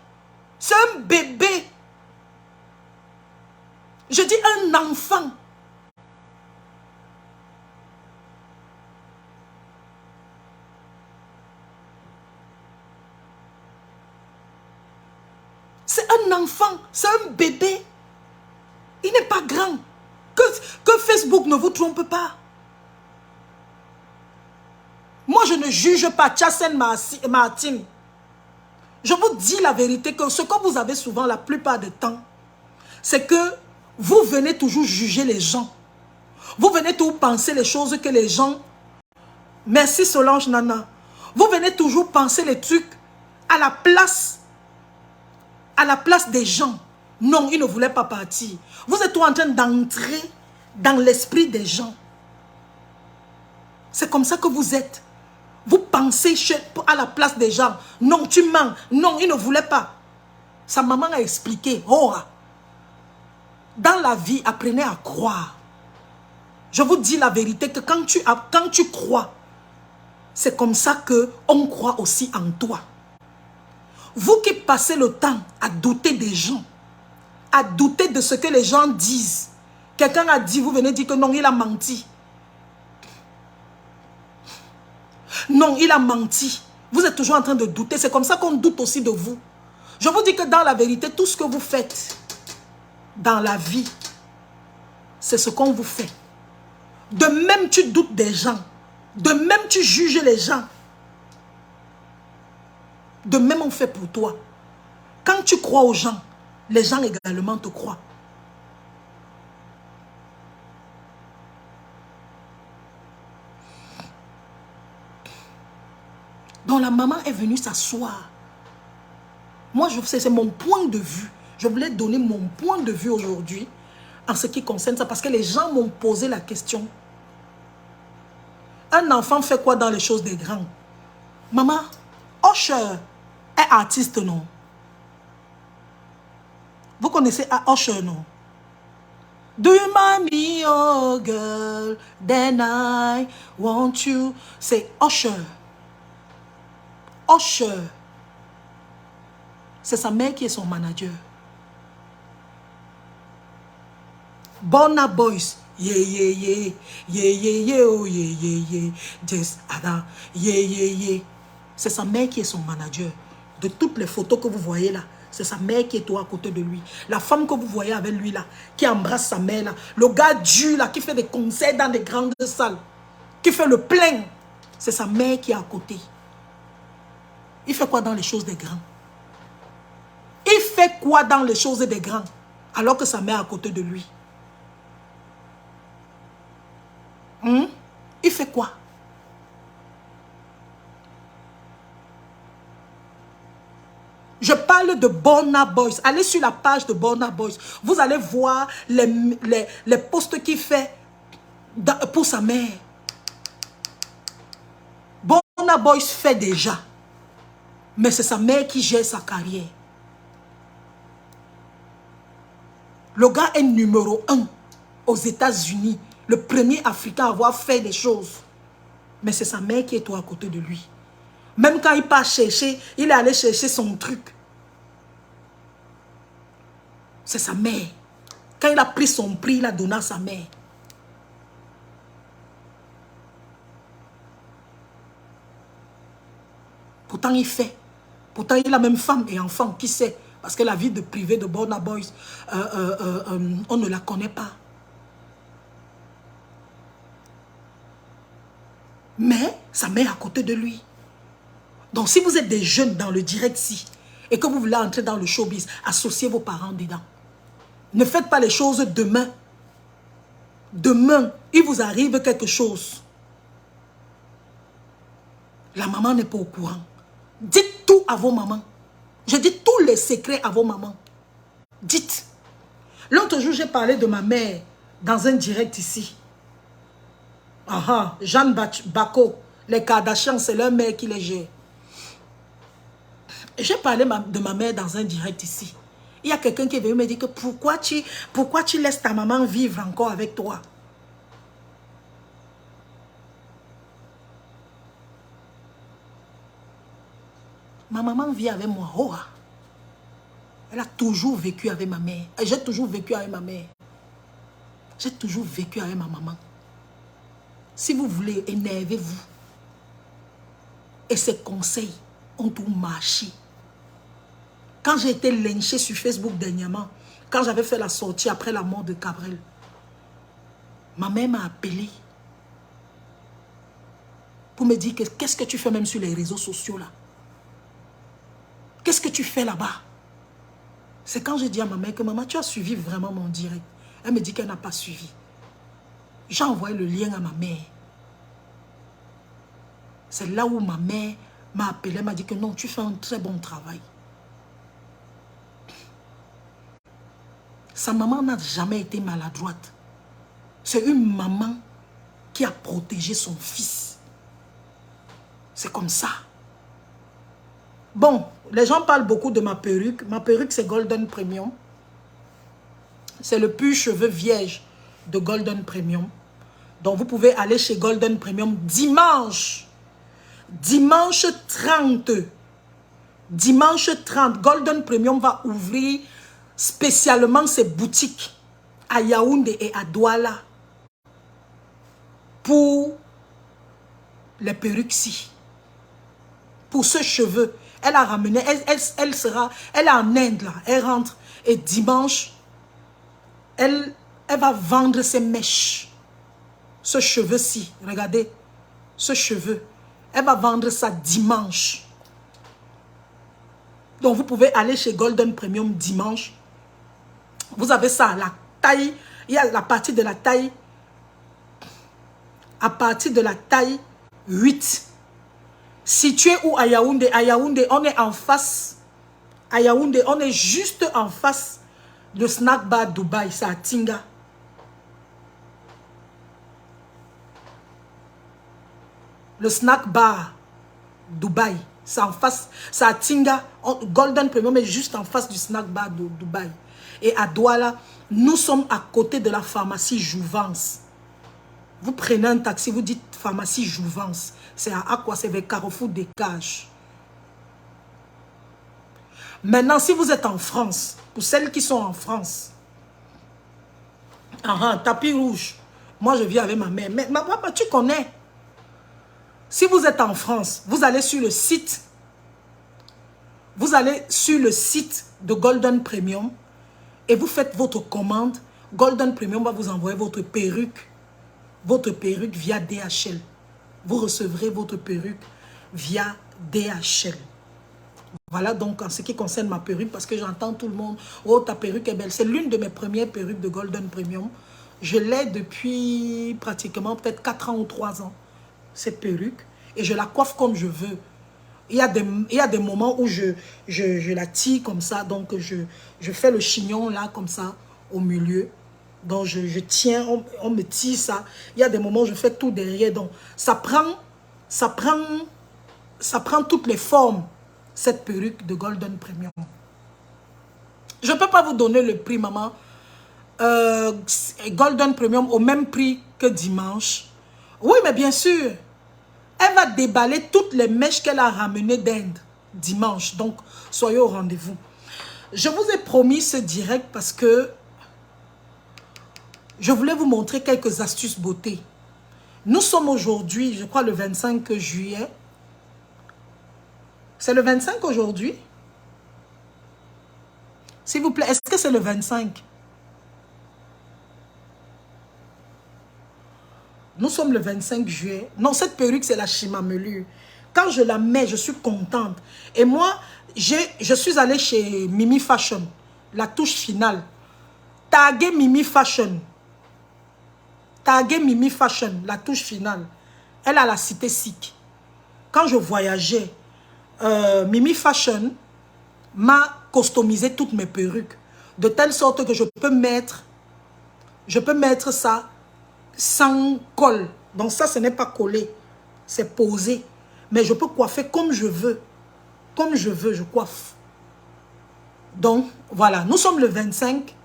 C'est un bébé. Je dis un enfant. C'est un enfant, c'est un bébé. Il n'est pas grand. Que Facebook ne vous trompe pas. Moi, je ne juge pas Chasen Martin. Je vous dis la vérité que ce que vous avez souvent la plupart du temps, c'est que vous venez toujours juger les gens. Vous venez toujours penser les choses que les gens... Merci Solange Nana. Vous venez toujours penser les trucs à la place des gens. Non, ils ne voulaient pas partir. Vous êtes en train d'entrer dans l'esprit des gens. C'est comme ça que vous êtes. Vous pensez à la place des gens. Non, tu mens. Non, ils ne voulaient pas. Sa maman a expliqué. Oh, dans la vie, apprenez à croire. Je vous dis la vérité que quand tu crois, c'est comme ça qu'on croit aussi en toi. Vous qui passez le temps à douter des gens, à douter de ce que les gens disent. Quelqu'un a dit, vous venez dire que non, il a menti. Non, il a menti. Vous êtes toujours en train de douter. C'est comme ça qu'on doute aussi de vous. Je vous dis que dans la vérité, tout ce que vous faites dans la vie, c'est ce qu'on vous fait. De même tu doutes des gens. De même tu juges les gens. De même on fait pour toi. Quand tu crois aux gens, les gens également te croient. Donc la maman est venue s'asseoir. Moi, c'est mon point de vue. Je voulais donner mon point de vue aujourd'hui en ce qui concerne ça parce que les gens m'ont posé la question. Un enfant fait quoi dans les choses des grands? Maman, Usher est artiste, non? Vous connaissez Usher, non? Do you mind me, oh girl, then I want you. C'est Usher. Usher. C'est sa mère qui est son manager. Burna Boy. Yeah, yeah, yeah. Yeah, yeah, yeah. Oh, yeah, yeah, yeah. Just, Ada. Yeah, yeah, yeah. C'est sa mère qui est son manager. De toutes les photos que vous voyez là, c'est sa mère qui est tout à côté de lui. La femme que vous voyez avec lui là, qui embrasse sa mère là. Le gars dur là, qui fait des concerts dans des grandes salles. Qui fait le plein. C'est sa mère qui est à côté. Il fait quoi dans les choses des grands? Il fait quoi dans les choses des grands? Alors que sa mère est à côté de lui. Il fait quoi? Je parle de Burna Boy. Allez sur la page de Burna Boy. Vous allez voir les posts qu'il fait pour sa mère. Burna Boy fait déjà. Mais c'est sa mère qui gère sa carrière. Le gars est numéro 1 aux États-Unis. Le premier Africain à avoir fait des choses. Mais c'est sa mère qui est tout à côté de lui. Même quand il part chercher, il est allé chercher son truc. C'est sa mère. Quand il a pris son prix, il a donné à sa mère. Pourtant, il fait. Pourtant, il a même femme et enfant. Qui sait? Parce que la vie de privée de Burna Boy, on ne la connaît pas. Mais sa mère est à côté de lui. Donc, si vous êtes des jeunes dans le direct-ci et que vous voulez entrer dans le showbiz, associez vos parents dedans. Ne faites pas les choses demain. Demain, il vous arrive quelque chose. La maman n'est pas au courant. Dites tout à vos mamans. Je dis tous les secrets à vos mamans. Dites. L'autre jour, j'ai parlé de ma mère dans un direct ici. Jeanne Bako, les Kardashians, c'est leur mère qui les gère. J'ai parlé de ma mère dans un direct ici. Il y a quelqu'un qui est venu me dire que pourquoi tu laisses ta maman vivre encore avec toi? Ma maman vit avec moi. Oh, elle a toujours vécu avec ma mère. J'ai toujours vécu avec ma mère. J'ai toujours vécu avec ma maman. Si vous voulez, énervez-vous. Et ses conseils ont tout marché. Quand j'ai été lynchée sur Facebook dernièrement, quand j'avais fait la sortie après la mort de Cabrel, ma mère m'a appelé pour me dire qu'est-ce que tu fais même sur les réseaux sociaux là? Qu'est-ce que tu fais là-bas? C'est quand j'ai dit à ma mère que maman, tu as suivi vraiment mon direct. Elle me dit qu'elle n'a pas suivi. J'ai envoyé le lien à ma mère. C'est là où ma mère m'a appelé, m'a dit que non, tu fais un très bon travail. Sa maman n'a jamais été maladroite. C'est une maman qui a protégé son fils. C'est comme ça. Bon, les gens parlent beaucoup de ma perruque. Ma perruque, c'est Golden Premium. C'est le pur cheveux vierge de Golden Premium. Donc, vous pouvez aller chez Golden Premium dimanche. Dimanche 30. Dimanche 30, Golden Premium va ouvrir spécialement ses boutiques à Yaoundé et à Douala pour les perruques-ci. Pour ce cheveu. Elle a ramené, elle est en Inde là, elle rentre et dimanche, elle va vendre ses mèches. Ce cheveu-ci, regardez, ce cheveu, elle va vendre ça dimanche. Donc vous pouvez aller chez Golden Premium dimanche. Vous avez ça, la taille, il y a la partie de la taille, à partir de la taille 8. Situé où à Yaoundé? À Yaoundé, on est en face. À Yaoundé, on est juste en face de Snack Bar Dubaï. C'est à Tinga. Le Snack Bar Dubaï. C'est en face. C'est à Tinga. Golden Premium est juste en face du Snack Bar de Dubaï. Et à Douala, nous sommes à côté de la pharmacie Jouvence. Vous prenez un taxi, vous dites pharmacie Jouvence. C'est à quoi? C'est vers Carrefour des Cages. Maintenant, si vous êtes en France, pour celles qui sont en France, tapis rouge. Moi, je vis avec ma mère. Mais ma papa, tu connais. Si vous êtes en France, vous allez sur le site. Vous allez sur le site de Golden Premium et vous faites votre commande. Golden Premium va vous envoyer votre perruque via DHL. Vous recevrez votre perruque via DHL. Voilà donc en ce qui concerne ma perruque, parce que j'entends tout le monde, oh ta perruque est belle. C'est l'une de mes premières perruques de Golden Premium. Je l'ai depuis pratiquement peut-être 4 ans ou 3 ans, cette perruque. Et je la coiffe comme je veux. Il y a des moments où je la tire comme ça, donc je fais le chignon là comme ça au milieu. Donc je tiens, on me tire ça. Il y a des moments où je fais tout derrière. Donc ça prend toutes les formes, cette perruque de Golden Premium. Je ne peux pas vous donner le prix, maman. Golden Premium au même prix que dimanche. Oui, mais bien sûr. Elle va déballer toutes les mèches qu'elle a ramenées d'Inde dimanche. Donc, soyez au rendez-vous. Je vous ai promis ce direct parce que je voulais vous montrer quelques astuces beauté. Nous sommes aujourd'hui, je crois, le 25 juillet. C'est le 25 aujourd'hui? S'il vous plaît, est-ce que c'est le 25? Nous sommes le 25 juillet. Non, cette perruque, c'est la Chimamelu. Quand je la mets, je suis contente. Et moi, je suis allée chez Mimi Fashion. La touche finale. Taguer Mimi Fashion. Taguer Mimi Fashion, la touche finale. Elle a la cité SIC. Quand je voyageais, Mimi Fashion m'a customisé toutes mes perruques. De telle sorte que je peux mettre ça sans colle. Donc ça, ce n'est pas collé. C'est posé. Mais je peux coiffer comme je veux. Comme je veux, je coiffe. Donc, voilà. Nous sommes le 25.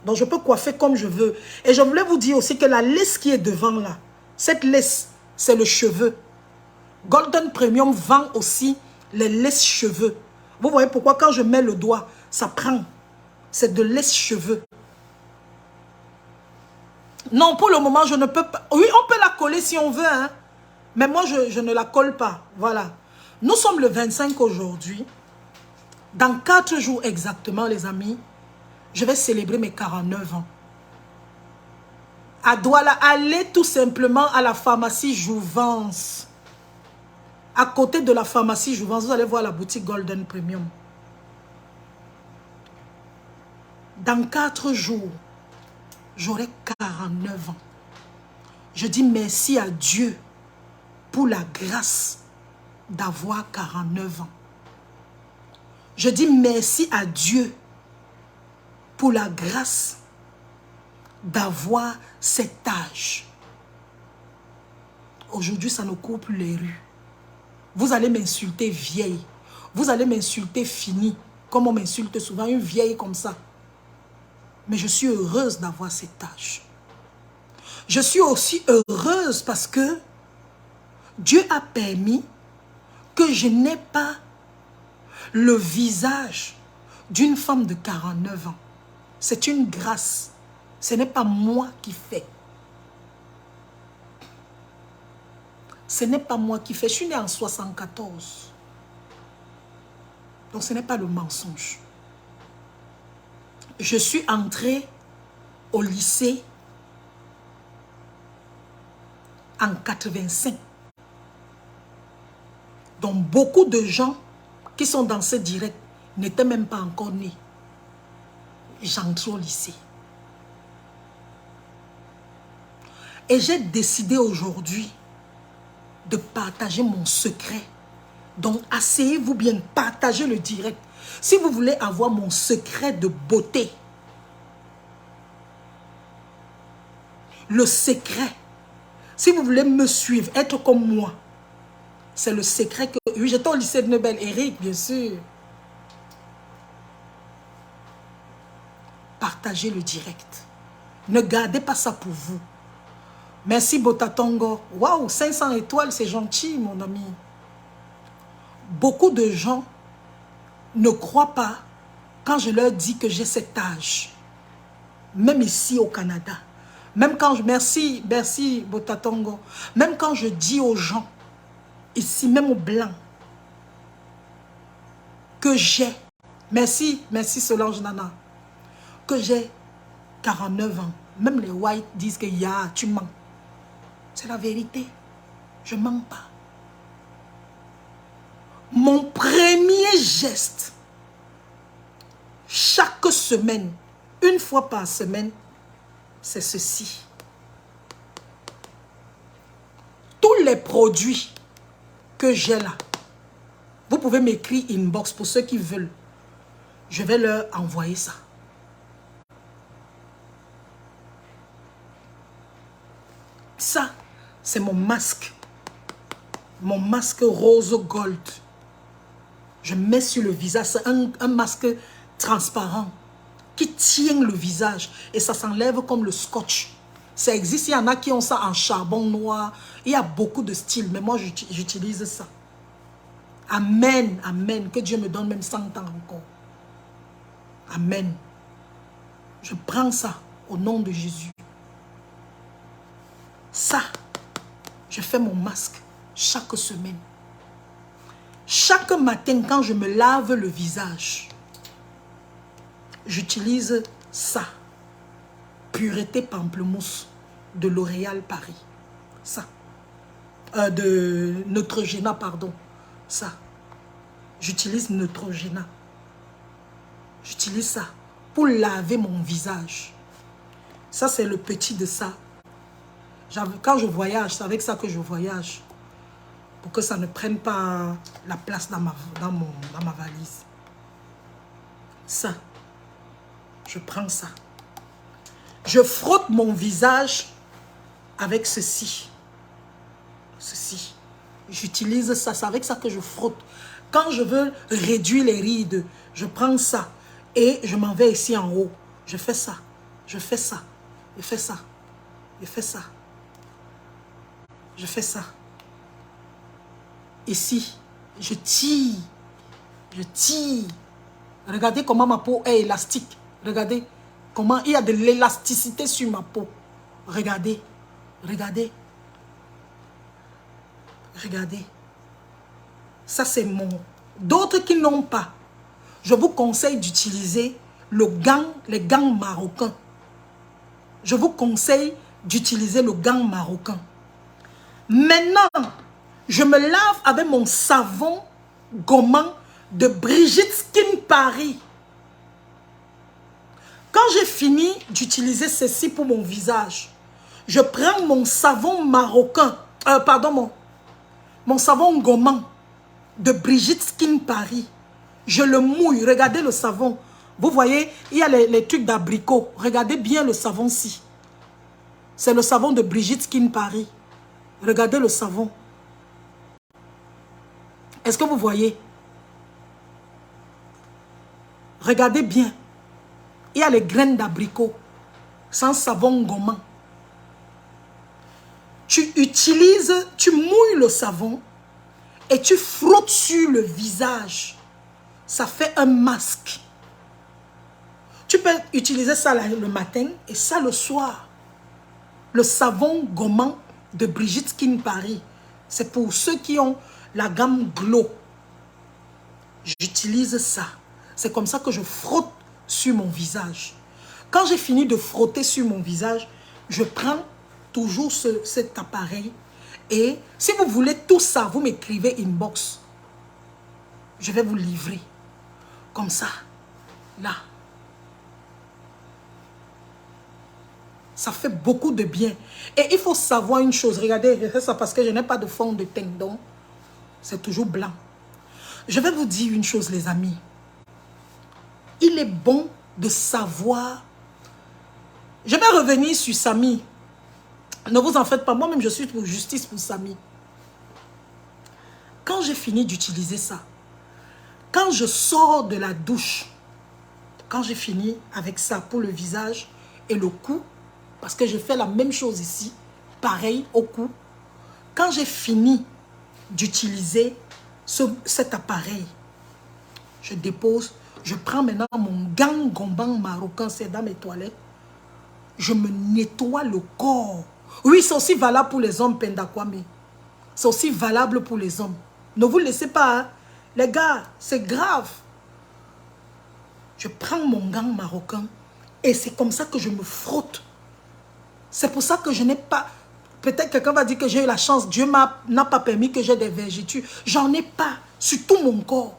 Donc, je peux coiffer comme je veux. Et je voulais vous dire aussi que la laisse qui est devant là, cette laisse, c'est le cheveu. Golden Premium vend aussi les lèche-cheveux. Vous voyez pourquoi quand je mets le doigt, ça prend. C'est de lèche-cheveux. Non, pour le moment, je ne peux pas. Oui, on peut la coller si on veut, hein. Mais moi, je ne la colle pas. Voilà. Nous sommes le 25 aujourd'hui. Dans 4 jours exactement, les amis, je vais célébrer mes 49 ans. À Douala, allez tout simplement à la pharmacie Jouvence. À côté de la pharmacie Jouvence, vous allez voir la boutique Golden Premium. Dans 4 jours, j'aurai 49 ans. Je dis merci à Dieu pour la grâce d'avoir 49 ans. Je dis merci à Dieu pour la grâce d'avoir cet âge. Aujourd'hui, ça nous coupe les rues. Vous allez m'insulter vieille. Vous allez m'insulter finie. Comme on m'insulte souvent, une vieille comme ça. Mais je suis heureuse d'avoir cet âge. Je suis aussi heureuse parce que Dieu a permis que je n'ai pas le visage d'une femme de 49 ans. C'est une grâce. Ce n'est pas moi qui fais. Ce n'est pas moi qui fais. Je suis née en 74. Donc ce n'est pas le mensonge. Je suis entrée au lycée en 85. Donc beaucoup de gens qui sont dans ce direct n'étaient même pas encore nés. J'entre au lycée. Et j'ai décidé aujourd'hui de partager mon secret. Donc asseyez-vous bien, partagez le direct. Si vous voulez avoir mon secret de beauté, le secret, si vous voulez me suivre, être comme moi, c'est le secret que... Oui, j'étais au lycée de Nebel, Eric, bien sûr. Partagez le direct. Ne gardez pas ça pour vous. Merci Botatongo. Waouh, 500 étoiles, c'est gentil, mon ami. Beaucoup de gens ne croient pas quand je leur dis que j'ai cet âge. Même ici au Canada. Même quand je... Merci Botatongo. Même quand je dis aux gens, ici, même aux Blancs, que j'ai... Merci Solange Nana. Que j'ai 49 ans. Même les whites disent que tu mens. C'est la vérité. Je ne mens pas. Mon premier geste, chaque semaine, une fois par semaine, c'est ceci. Tous les produits que j'ai là, vous pouvez m'écrire inbox pour ceux qui veulent. Je vais leur envoyer ça. Ça, c'est mon masque. Mon masque rose gold. Je mets sur le visage. C'est un masque transparent qui tient le visage. Et ça s'enlève comme le scotch. Ça existe. Il y en a qui ont ça en charbon noir. Il y a beaucoup de styles. Mais moi, j'utilise ça. Amen. Amen. Que Dieu me donne même 100 ans encore. Amen. Je prends ça au nom de Jésus. Ça, je fais mon masque chaque semaine. Chaque matin, quand je me lave le visage, j'utilise ça. Pureté pamplemousse de L'Oréal Paris. Ça. De Neutrogena, pardon. Ça. J'utilise Neutrogena. J'utilise ça pour laver mon visage. Ça, c'est le petit de ça. Quand je voyage, c'est avec ça que je voyage. Pour que ça ne prenne pas la place dans ma valise. Ça. Je prends ça. Je frotte mon visage avec ceci. Ceci. J'utilise ça. C'est avec ça que je frotte. Quand je veux réduire les rides, je prends ça. Et je m'en vais ici en haut. Je fais ça. Je fais ça. Je fais ça. Je fais ça. Je fais ça. ici, je tire. Je tire. Regardez comment ma peau est élastique. Regardez comment il y a de l'élasticité sur ma peau. Regardez. Regardez. Regardez. Ça, c'est mon. D'autres qui n'ont pas, je vous conseille d'utiliser les gants marocains. Je vous conseille d'utiliser le gant marocain. Maintenant, je me lave avec mon savon gommant de Brigitte Skin Paris. Quand j'ai fini d'utiliser ceci pour mon visage, je prends mon savon marocain, mon savon gommant de Brigitte Skin Paris. Je le mouille. Regardez le savon. Vous voyez, il y a les trucs d'abricot. Regardez bien le savon-ci. C'est le savon de Brigitte Skin Paris. Regardez le savon. Est-ce que vous voyez? Regardez bien. Il y a les graines d'abricot. Sans savon gommant. Tu utilises, tu mouilles le savon et tu frottes sur le visage. Ça fait un masque. Tu peux utiliser ça le matin et ça le soir. Le savon gommant de Brigitte Skin Paris. C'est pour ceux qui ont la gamme Glow. J'utilise ça. C'est comme ça que je frotte sur mon visage. Quand j'ai fini de frotter sur mon visage, je prends toujours cet appareil. Et si vous voulez tout ça, vous m'écrivez inbox. Je vais vous livrer. Comme ça. Là. Ça fait beaucoup de bien. Et il faut savoir une chose. Regardez, je fais ça parce que je n'ai pas de fond de teint. Donc, c'est toujours blanc. Je vais vous dire une chose, les amis. Il est bon de savoir. Je vais revenir sur Samy. Ne vous en faites pas. Moi-même, je suis pour justice pour Samy. Quand j'ai fini d'utiliser ça, quand je sors de la douche, quand j'ai fini avec ça pour le visage et le cou, parce que je fais la même chose ici, pareil au cou. Quand j'ai fini d'utiliser cet appareil, je dépose, je prends maintenant mon gant gommant marocain, c'est dans mes toilettes. Je me nettoie le corps. Oui, c'est aussi valable pour les hommes, Pendakwame. C'est aussi valable pour les hommes. Ne vous laissez pas, hein. Les gars, c'est grave. Je prends mon gant marocain et c'est comme ça que je me frotte. C'est pour ça que je n'ai pas... Peut-être quelqu'un va dire que j'ai eu la chance. Dieu n'a pas permis que j'ai des vergetures. J'en ai pas sur tout mon corps.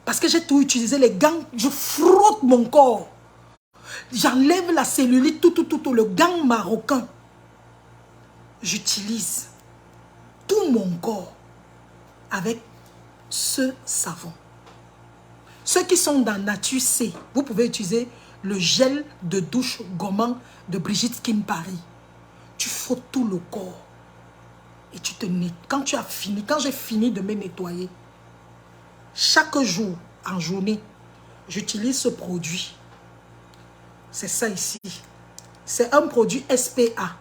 Parce que j'ai tout utilisé. Les gants, je frotte mon corps. J'enlève la cellulite, tout. Le gant marocain. J'utilise tout mon corps avec ce savon. Ceux qui sont dans Nature C, vous pouvez utiliser le gel de douche gommant de Brigitte Skin Paris. Tu frottes tout le corps. Et tu te nettoies. Quand tu as fini, quand j'ai fini de me nettoyer, chaque jour, en journée, j'utilise ce produit. C'est ça ici. C'est un produit SPA.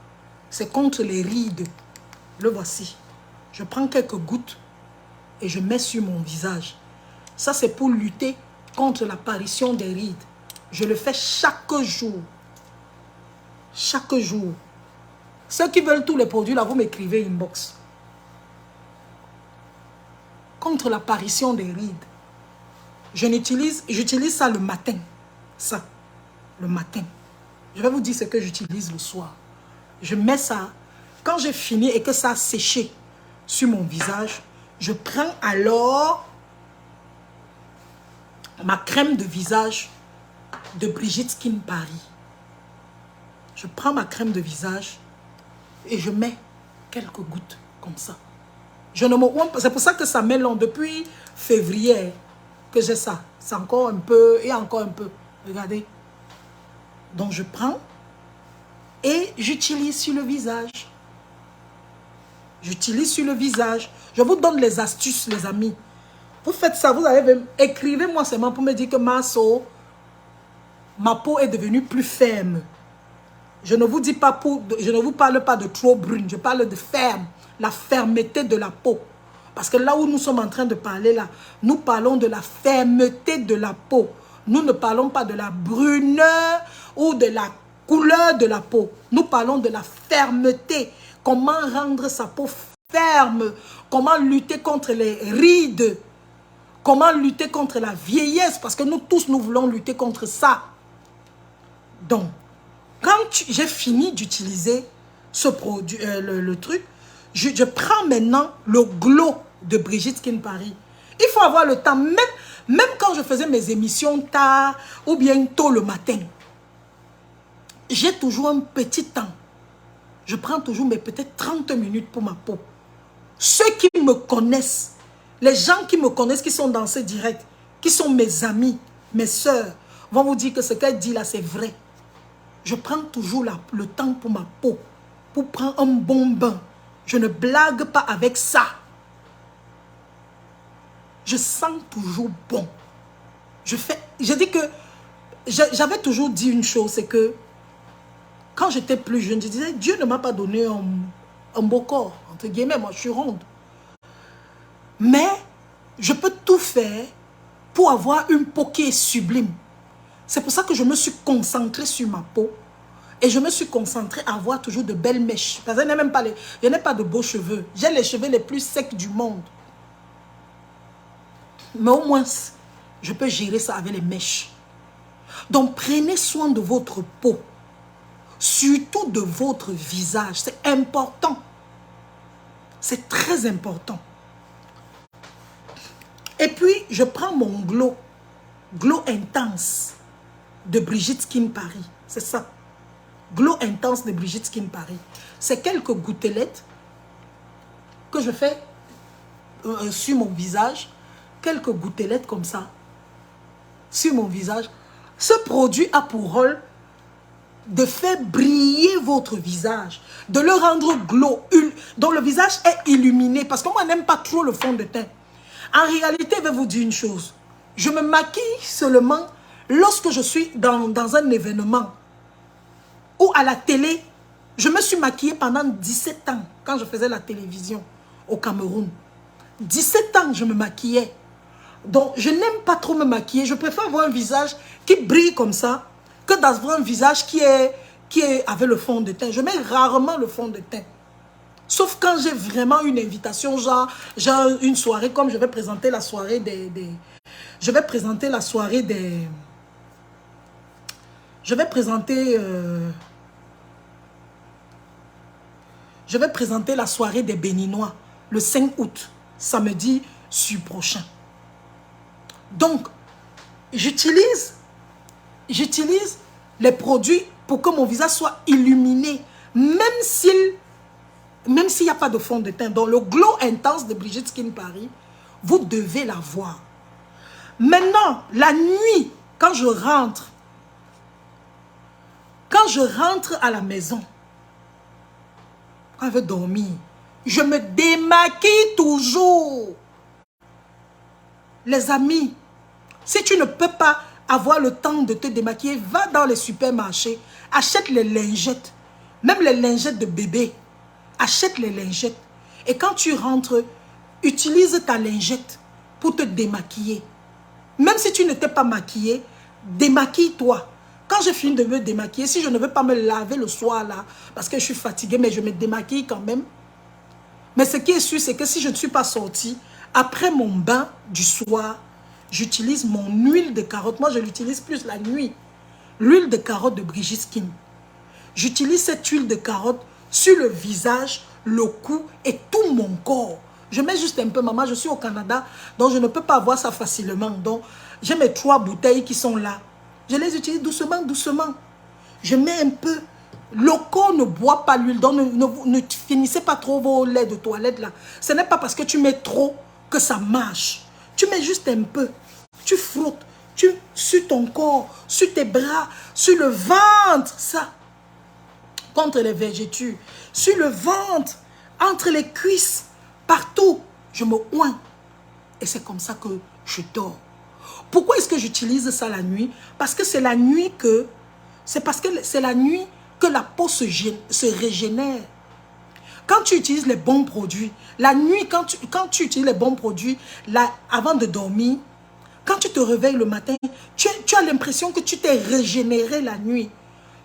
C'est contre les rides. Le voici. Je prends quelques gouttes et je mets sur mon visage. Ça, c'est pour lutter contre l'apparition des rides. Je le fais chaque jour. Chaque jour. Ceux qui veulent tous les produits, là, vous m'écrivez inbox. Contre l'apparition des rides. J'utilise ça le matin. Ça, le matin. Je vais vous dire ce que j'utilise le soir. Je mets ça. Quand j'ai fini et que ça a séché sur mon visage, je prends alors ma crème de visage de Brigitte Skin Paris. Je prends ma crème de visage et je mets quelques gouttes comme ça. C'est pour ça que ça met long. Depuis février que j'ai ça. C'est encore un peu et encore un peu. Regardez. Donc je prends et j'utilise sur le visage. J'utilise sur le visage. Je vous donne les astuces, les amis. Vous faites ça, vous avez écrivez-moi seulement pour me dire que ma peau est devenue plus ferme. Je ne vous dis pas je ne vous parle pas de trop brune, je parle de ferme, la fermeté de la peau. Parce que là où nous sommes en train de parler là, nous parlons de la fermeté de la peau. Nous ne parlons pas de la bruneur ou de la couleur de la peau. Nous parlons de la fermeté. Comment rendre sa peau ferme. Comment lutter contre les rides. Comment lutter contre la vieillesse. Parce que nous tous, nous voulons lutter contre ça. Donc, quand j'ai fini d'utiliser ce produit, le truc, je prends maintenant le glow de Brigitte Skin Paris. Il faut avoir le temps, même quand je faisais mes émissions tard ou bien tôt le matin, j'ai toujours un petit temps. Je prends toujours mes peut-être 30 minutes pour ma peau. Ceux qui me connaissent, les gens qui me connaissent, qui sont dans ce direct, qui sont mes amis, mes soeurs, vont vous dire que ce qu'elle dit là, c'est vrai. Je prends toujours le temps pour ma peau, pour prendre un bon bain. Je ne blague pas avec ça. Je sens toujours bon. Je dis que j'avais toujours dit une chose, c'est que quand j'étais plus jeune, je disais, Dieu ne m'a pas donné un beau corps, entre guillemets, moi je suis ronde. Mais je peux tout faire pour avoir une peau qui est sublime. C'est pour ça que je me suis concentrée sur ma peau. Et je me suis concentrée à avoir toujours de belles mèches. Parce que je n'ai pas de beaux cheveux. J'ai les cheveux les plus secs du monde. Mais au moins, je peux gérer ça avec les mèches. Donc, prenez soin de votre peau. Surtout de votre visage. C'est important. C'est très important. Et puis, je prends mon glow. Glow intense de Brigitte Skin Paris. C'est ça. Glow intense de Brigitte Skin Paris. C'est quelques gouttelettes que je fais sur mon visage. Quelques gouttelettes comme ça. Sur mon visage. Ce produit a pour rôle de faire briller votre visage. De le rendre glow. Dont le visage est illuminé. Parce que moi, je n'aime pas trop le fond de teint. En réalité, je vais vous dire une chose. Je me maquille seulement lorsque je suis dans un événement. Ou à la télé, je me suis maquillée pendant 17 ans quand je faisais la télévision au Cameroun. 17 ans, je me maquillais. Donc, je n'aime pas trop me maquiller. Je préfère avoir un visage qui brille comme ça que d'avoir un visage qui est avec le fond de teint. Je mets rarement le fond de teint. Sauf quand j'ai vraiment une invitation, genre une soirée, comme je vais présenter la soirée je vais présenter la soirée des... Je vais présenter la soirée des Béninois le 5 août, samedi prochain. Donc, j'utilise les produits pour que mon visage soit illuminé, même s'il n'y a pas de fond de teint. Donc, le glow intense de Brigitte Skin Paris, vous devez l'avoir. Maintenant, la nuit, quand je rentre à la maison, quand je veux dormir, je me démaquille toujours. Les amis, si tu ne peux pas avoir le temps de te démaquiller, va dans les supermarchés, achète les lingettes, même les lingettes de bébé. Achète les lingettes. Et quand tu rentres, utilise ta lingette pour te démaquiller. Même si tu ne t'es pas maquillé, démaquille-toi. Quand je finis de me démaquiller, si je ne veux pas me laver le soir là, parce que je suis fatiguée, mais je me démaquille quand même. Mais ce qui est sûr, c'est que si je ne suis pas sortie, après mon bain du soir, j'utilise mon huile de carotte. Moi, je l'utilise plus la nuit. L'huile de carotte de Brigitte Skin. J'utilise cette huile de carotte sur le visage, le cou et tout mon corps. Je mets juste un peu, maman, je suis au Canada, donc je ne peux pas avoir ça facilement. Donc, j'ai mes 3 bouteilles qui sont là. Je les utilise doucement, doucement. Je mets un peu. Le corps ne boit pas l'huile, donc ne finissez pas trop vos laits de toilette là. Ce n'est pas parce que tu mets trop que ça marche. Tu mets juste un peu. Tu frottes. Sur ton corps, sur tes bras, sur le ventre, ça. Contre les vergetures. Sur le ventre, entre les cuisses, partout. Je me oins. Et c'est comme ça que je dors. Pourquoi est-ce que j'utilise ça la nuit? Parce que c'est la nuit que... C'est parce que c'est la nuit que la peau se régénère. quand tu utilises les bons produits, la nuit, quand tu utilises les bons produits, là, avant de dormir, quand tu te réveilles le matin, tu as l'impression que tu t'es régénéré la nuit.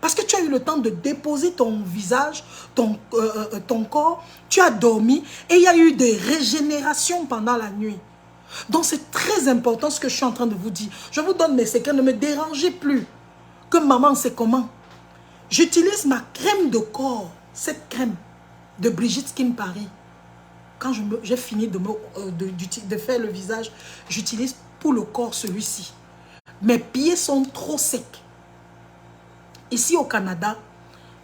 Parce que tu as eu le temps de déposer ton visage, ton corps, tu as dormi et il y a eu des régénérations pendant la nuit. Donc c'est très important ce que je suis en train de vous dire. Je vous donne mes secrets, ne me dérangez plus. Que maman sait comment. J'utilise ma crème de corps, cette crème de Brigitte Skin Paris. Quand j'ai fini de faire le visage, j'utilise pour le corps celui-ci. Mes pieds sont trop secs. Ici au Canada,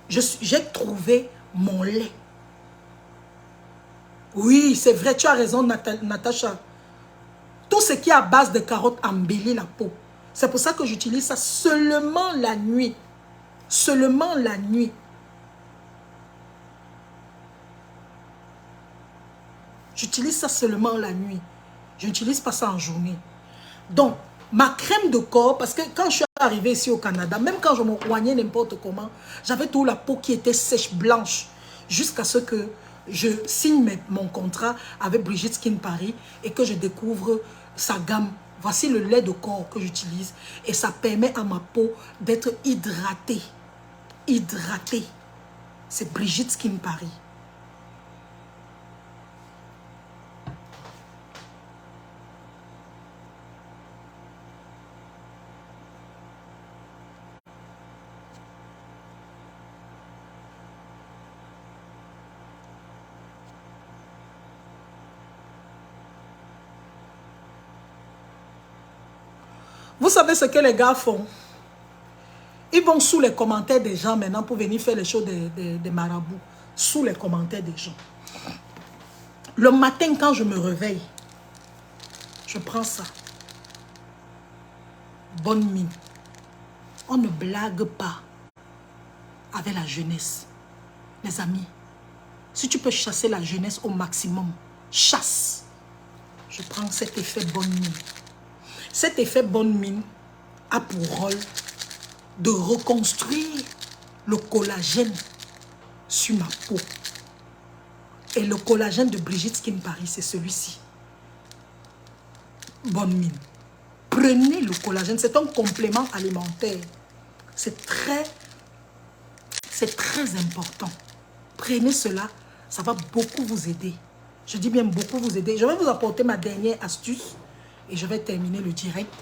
j'ai trouvé mon lait. Oui, c'est vrai, tu as raison, Natacha. Tout ce qui est à base de carottes embellit la peau. C'est pour ça que j'utilise ça seulement la nuit. Seulement la nuit. J'utilise ça seulement la nuit. Je n'utilise pas ça en journée. Donc, ma crème de corps, parce que quand je suis arrivée ici au Canada, même quand je me coignais n'importe comment, j'avais toute la peau qui était sèche, blanche, jusqu'à ce que je signe mon contrat avec Brigitte Skin Paris et que je découvre sa gamme. Voici le lait de corps que j'utilise et ça permet à ma peau d'être hydratée. Hydratée. C'est Brigitte Skin Paris. Vous savez ce que les gars font? Ils vont sous les commentaires des gens maintenant pour venir faire les choses des marabouts. Sous les commentaires des gens. Le matin, quand je me réveille, je prends ça. Bonne mine. On ne blague pas avec la jeunesse. Les amis, si tu peux chasser la jeunesse au maximum, chasse. Je prends cet effet bonne mine. Cet effet bonne mine a pour rôle de reconstruire le collagène sur ma peau. Et le collagène de Brigitte Skin Paris, c'est celui-ci. Bonne mine. Prenez le collagène, c'est un complément alimentaire. C'est très important. Prenez cela, ça va beaucoup vous aider. Je dis bien beaucoup vous aider. Je vais vous apporter ma dernière astuce et je vais terminer le direct.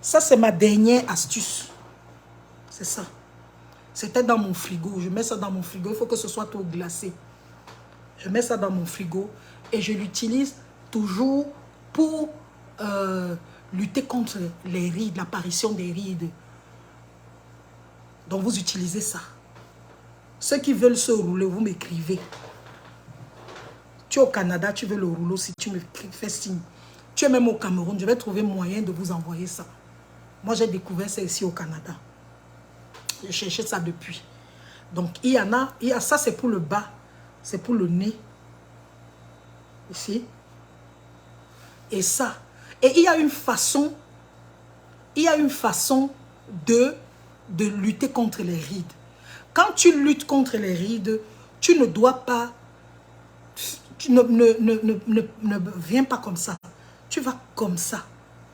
Ça, c'est ma dernière astuce. C'est ça. C'était dans mon frigo. Je mets ça dans mon frigo. Il faut que ce soit tout glacé. Je mets ça dans mon frigo et je l'utilise toujours pour lutter contre les rides, l'apparition des rides. Donc, vous utilisez ça. Ceux qui veulent se rouler, vous m'écrivez. Tu es au Canada, tu veux le rouleau, si tu me fais signe. Tu es même au Cameroun, je vais trouver moyen de vous envoyer ça. Moi, j'ai découvert ça ici au Canada. J'ai cherché ça depuis. Donc, il y a ça, c'est pour le bas. C'est pour le nez. Ici. Et ça. Et il y a une façon de lutter contre les rides. Quand tu luttes contre les rides, tu ne dois pas... Tu ne viens pas comme ça. Tu vas comme ça.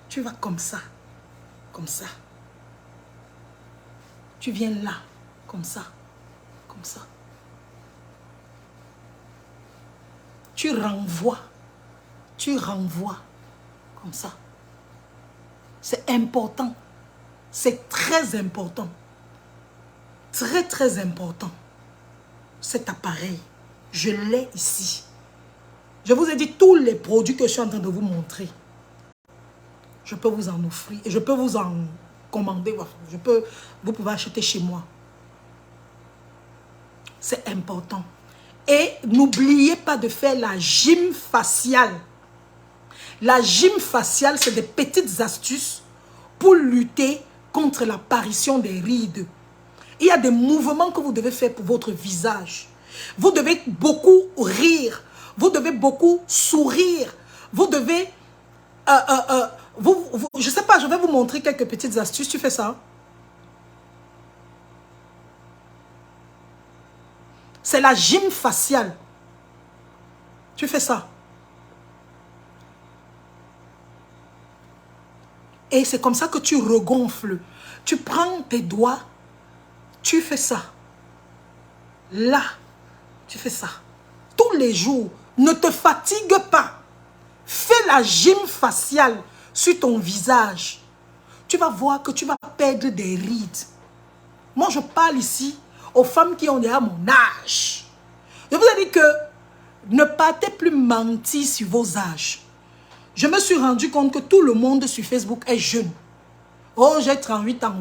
Tu vas comme ça. Comme ça. Tu viens là. Comme ça. Comme ça. Tu renvoies. Tu renvoies. Comme ça. C'est important. C'est très important. Très, très important. Cet appareil. Je l'ai ici. Je vous ai dit tous les produits que je suis en train de vous montrer. Je peux vous en offrir. Et je peux vous en commander. Vous pouvez acheter chez moi. C'est important. Et n'oubliez pas de faire la gym faciale. La gym faciale, c'est des petites astuces pour lutter contre l'apparition des rides. Il y a des mouvements que vous devez faire pour votre visage. Vous devez beaucoup rire. Vous devez beaucoup sourire. Vous devez... je ne sais pas, je vais vous montrer quelques petites astuces. Tu fais ça? C'est la gym faciale. Tu fais ça. Et c'est comme ça que tu regonfles. Tu prends tes doigts, tu fais ça. Là, tu fais ça. Tous les jours, ne te fatigue pas. Fais la gym faciale sur ton visage. Tu vas voir que tu vas perdre des rides. Moi, je parle ici aux femmes qui ont déjà mon âge. Je vous ai dit que ne partez plus mentir sur vos âges. Je me suis rendu compte que tout le monde sur Facebook est jeune. Oh, j'ai 38 ans.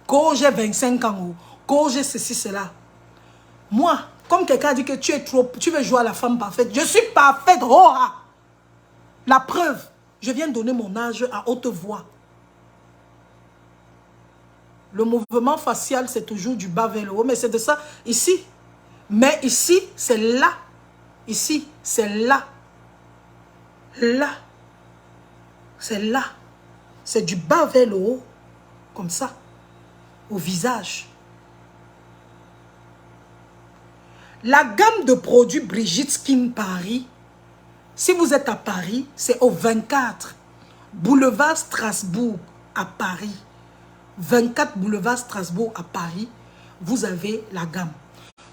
Oh, j'ai 25 ans. Oh, j'ai ceci, cela. Moi, comme quelqu'un a dit que tu veux jouer à la femme parfaite, je suis parfaite. Oh, ah. La preuve, je viens de donner mon âge à haute voix. Le mouvement facial, c'est toujours du bas vers le haut, mais c'est de ça ici. Mais ici, c'est là. Ici, c'est là. Là. C'est là. C'est du bas vers le haut. Comme ça. Au visage. La gamme de produits Brigitte Skin Paris, si vous êtes à Paris, c'est au 24 boulevard Strasbourg à Paris. 24 boulevard Strasbourg à Paris, vous avez la gamme.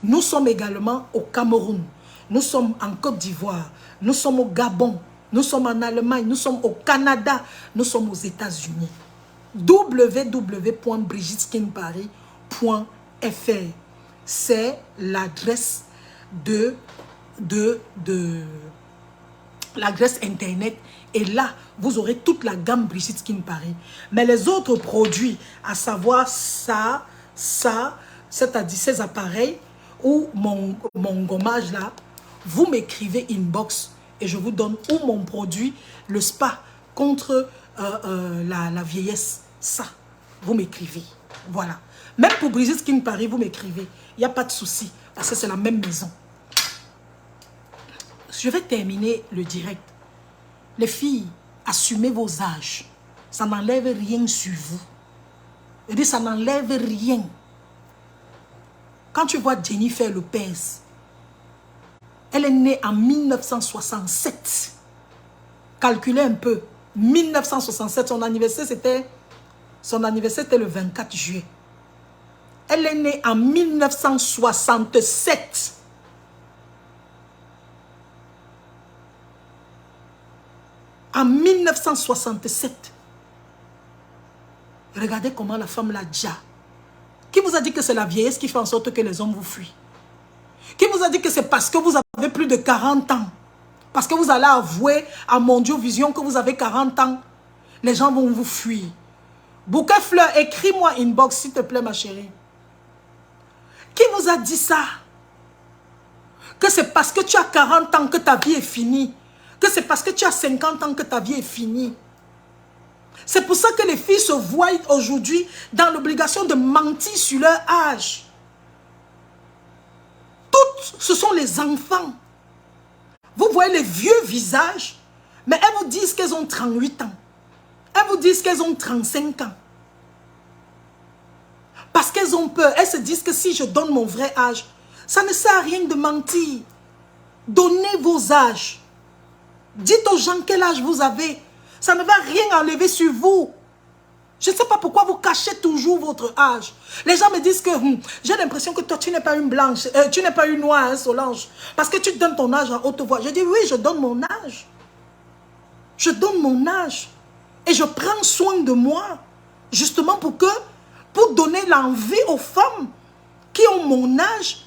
Nous sommes également au Cameroun. Nous sommes en Côte d'Ivoire. Nous sommes au Gabon. Nous sommes en Allemagne. Nous sommes au Canada. Nous sommes aux États-Unis. www.brigiteskinparis.fr. C'est l'adresse l'adresse internet. Et là, vous aurez toute la gamme Brigitte Skin Paris. Mais les autres produits, à savoir ça, c'est-à-dire ces appareils ou mon gommage là, vous m'écrivez inbox et je vous donne ou mon produit, le spa contre la vieillesse. Ça, vous m'écrivez. Voilà. Même pour Brigitte Skin Paris, vous m'écrivez. Il n'y a pas de souci parce que c'est la même maison. Je vais terminer le direct. Les filles, assumez vos âges. Ça n'enlève rien sur vous. Je dis, ça n'enlève rien. Quand tu vois Jennifer Lopez, elle est née en 1967. Calculez un peu. 1967, son anniversaire c'était le 24 juillet. Elle est née en 1967. En 1967. Regardez comment la femme l'a déjà. Qui vous a dit que c'est la vieillesse qui fait en sorte que les hommes vous fuient? Qui vous a dit que c'est parce que vous avez plus de 40 ans? Parce que vous allez avouer à Mondiovision que vous avez 40 ans? Les gens vont vous fuir. Bouquet Fleur, écris-moi inbox s'il te plaît ma chérie. Qui vous a dit ça? Que c'est parce que tu as 40 ans que ta vie est finie? Que c'est parce que tu as 50 ans que ta vie est finie? C'est pour ça que les filles se voient aujourd'hui dans l'obligation de mentir sur leur âge. Toutes, ce sont les enfants. Vous voyez les vieux visages, mais elles vous disent qu'elles ont 38 ans. Elles vous disent qu'elles ont 35 ans. Parce qu'elles ont peur. Elles se disent que si je donne mon vrai âge, ça ne sert à rien de mentir. Donnez vos âges. Dites aux gens quel âge vous avez. Ça ne va rien enlever sur vous. Je ne sais pas pourquoi vous cachez toujours votre âge. Les gens me disent que j'ai l'impression que toi, tu n'es pas une blanche, tu n'es pas une noire, hein, Solange. Parce que tu donnes ton âge en haute voix. Je dis oui, je donne mon âge. Je donne mon âge. Et je prends soin de moi. Justement pour donner l'envie aux femmes qui ont mon âge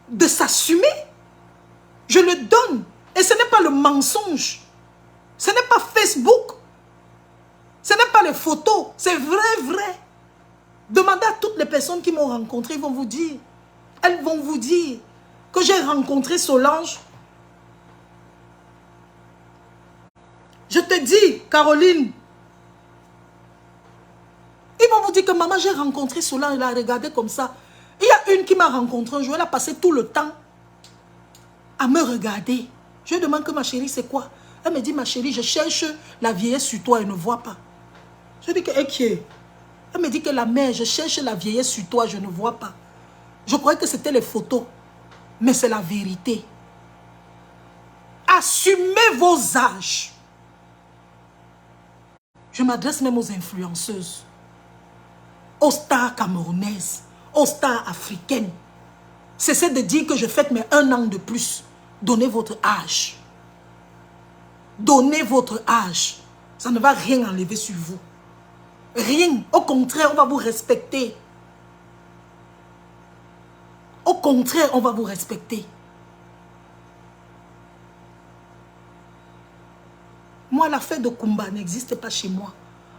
de s'assumer. Je le donne. Et ce n'est pas le mensonge. Ce n'est pas Facebook. Ce n'est pas les photos. C'est vrai, vrai. Demandez à toutes les personnes qui m'ont rencontré, ils vont vous dire. Elles vont vous dire que j'ai rencontré Solange. Je te dis, Caroline, ils vont vous dire que maman, j'ai rencontré Solange, elle a regardé comme ça. Il y a une qui m'a rencontré un jour, elle a passé tout le temps à me regarder. Je lui demande que ma chérie, c'est quoi? Elle me dit, ma chérie, je cherche la vieillesse sur toi, elle ne voit pas. Je dis que, qui? Elle me dit que la mère, je cherche la vieillesse sur toi, je ne vois pas. Je croyais que c'était les photos, mais c'est la vérité. Assumez vos âges. Je m'adresse même aux influenceuses, aux stars camerounaises, aux stars africaines. Cessez de dire que je fête mes 1 an de plus. Donnez votre âge. Donnez votre âge. Ça ne va rien enlever sur vous. Rien. Au contraire, on va vous respecter. Au contraire, on va vous respecter. Moi, la fête de Kumba n'existe pas chez moi.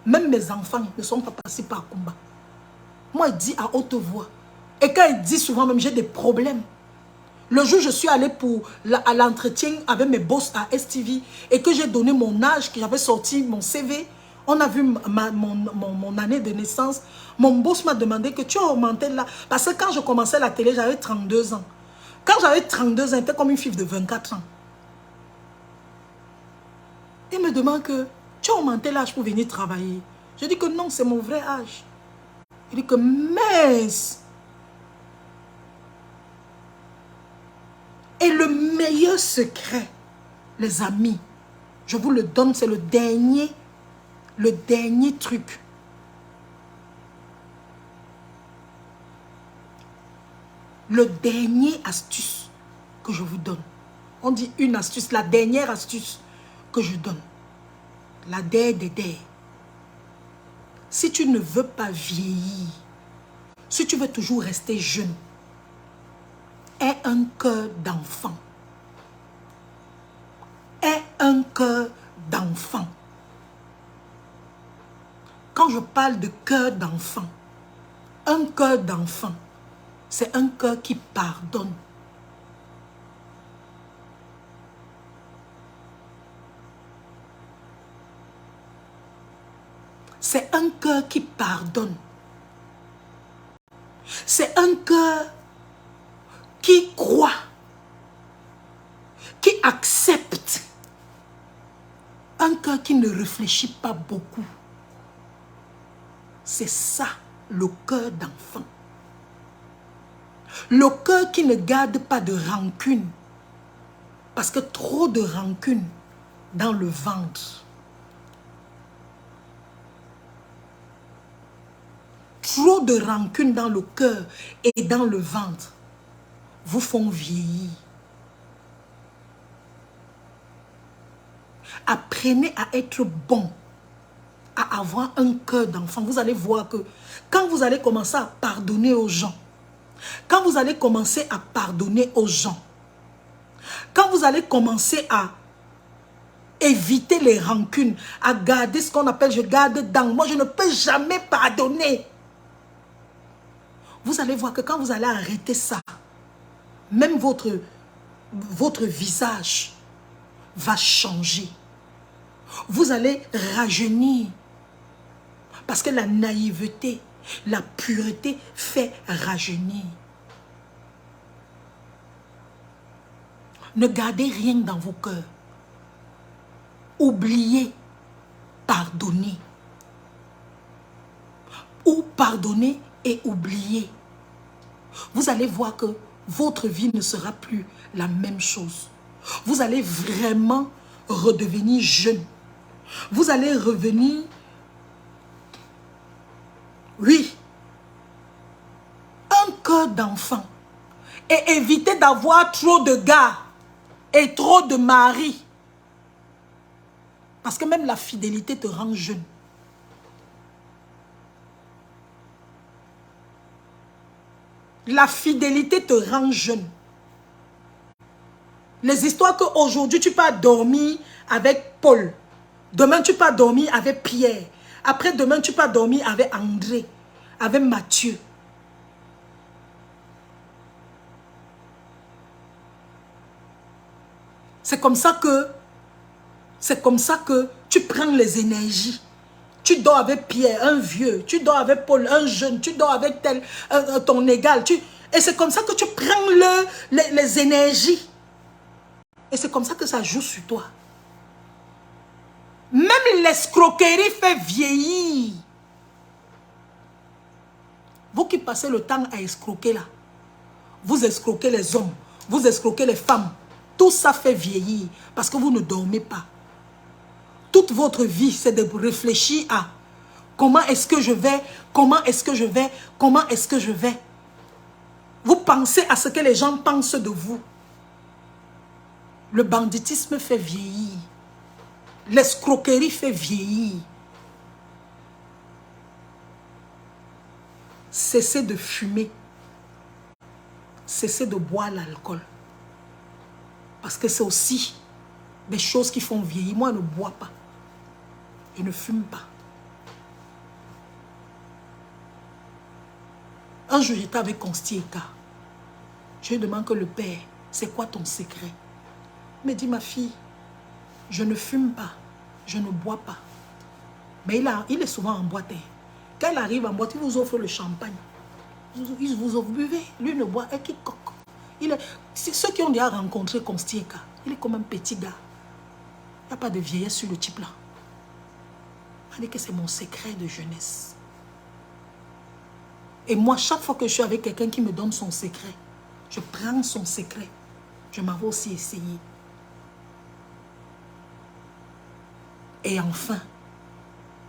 Même mes enfants ne sont pas passés par Kumba. Moi, il dit à haute voix. Et quand il dit souvent même, j'ai des problèmes. Le jour où je suis allée à l'entretien avec mes boss à STV et que j'ai donné mon âge, que j'avais sorti mon CV, on a vu mon année de naissance. Mon boss m'a demandé que tu as augmenté là. Parce que quand je commençais la télé, j'avais 32 ans. Quand j'avais 32 ans, j'étais comme une fille de 24 ans. Il me demande que tu as augmenté l'âge pour venir travailler. Je dis que non, c'est mon vrai âge. Il dit que mince. Et le meilleur secret, les amis, je vous le donne, c'est le dernier truc. Le dernier astuce que je vous donne. On dit une astuce, la dernière astuce que je donne. La des. Si tu ne veux pas vieillir, si tu veux toujours rester jeune, aie un cœur d'enfant. Aie un cœur d'enfant. Quand je parle de cœur d'enfant, un cœur d'enfant, c'est un cœur qui pardonne. C'est un cœur qui pardonne. C'est un cœur qui croit, qui accepte. Un cœur qui ne réfléchit pas beaucoup. C'est ça, le cœur d'enfant. Le cœur qui ne garde pas de rancune. Parce que trop de rancune dans le ventre. Trop de rancune dans le cœur et dans le ventre vous font vieillir. Apprenez à être bon, à avoir un cœur d'enfant. Vous allez voir que quand vous allez commencer à pardonner aux gens, quand vous allez commencer à pardonner aux gens, quand vous allez commencer à éviter les rancunes, à garder ce qu'on appelle je garde dans moi, je ne peux jamais pardonner. Vous allez voir que quand vous allez arrêter ça, même votre visage va changer. Vous allez rajeunir. Parce que la naïveté, la pureté fait rajeunir. Ne gardez rien dans vos cœurs. Oubliez, pardonnez. Ou pardonnez et oubliez. Vous allez voir que votre vie ne sera plus la même chose. Vous allez vraiment redevenir jeune. Vous allez revenir, oui, un cœur d'enfant. Et évitez d'avoir trop de gars et trop de maris. Parce que même la fidélité te rend jeune. La fidélité te rend jeune. Les histoires qu'aujourd'hui tu peux dormir avec Paul. Demain tu peux dormir avec Pierre. Après demain tu peux dormir avec André. Avec Mathieu. C'est comme ça que tu prends les énergies. Tu dors avec Pierre, un vieux. Tu dors avec Paul, un jeune. Tu dors avec tel, ton égal. Et c'est comme ça que tu prends les énergies. Et c'est comme ça que ça joue sur toi. Même l'escroquerie fait vieillir. Vous qui passez le temps à escroquer là, vous escroquez les hommes, vous escroquez les femmes. Tout ça fait vieillir parce que vous ne dormez pas. Toute votre vie, c'est de réfléchir à comment est-ce que je vais, comment est-ce que je vais, comment est-ce que je vais. Vous pensez à ce que les gens pensent de vous. Le banditisme fait vieillir. L'escroquerie fait vieillir. Cessez de fumer. Cessez de boire l'alcool. Parce que c'est aussi des choses qui font vieillir. Moi, je ne bois pas. Je ne fume pas. Un jour, j'étais avec Constieka. Je lui demande que le père, c'est quoi ton secret? Il me dit, ma fille, je ne fume pas, je ne bois pas. Mais il est souvent en boîte. Quand il arrive en boîte, il vous offre le champagne. Il vous offre, buvez. Lui ne boit et qui coque. Ceux qui ont déjà rencontré Constieka, il est comme un petit gars. Il n'y a pas de vieillesse sur le type là. Il dit que c'est mon secret de jeunesse. Et moi, chaque fois que je suis avec quelqu'un qui me donne son secret, je prends son secret. Je m'en vais aussi essayer. Et enfin,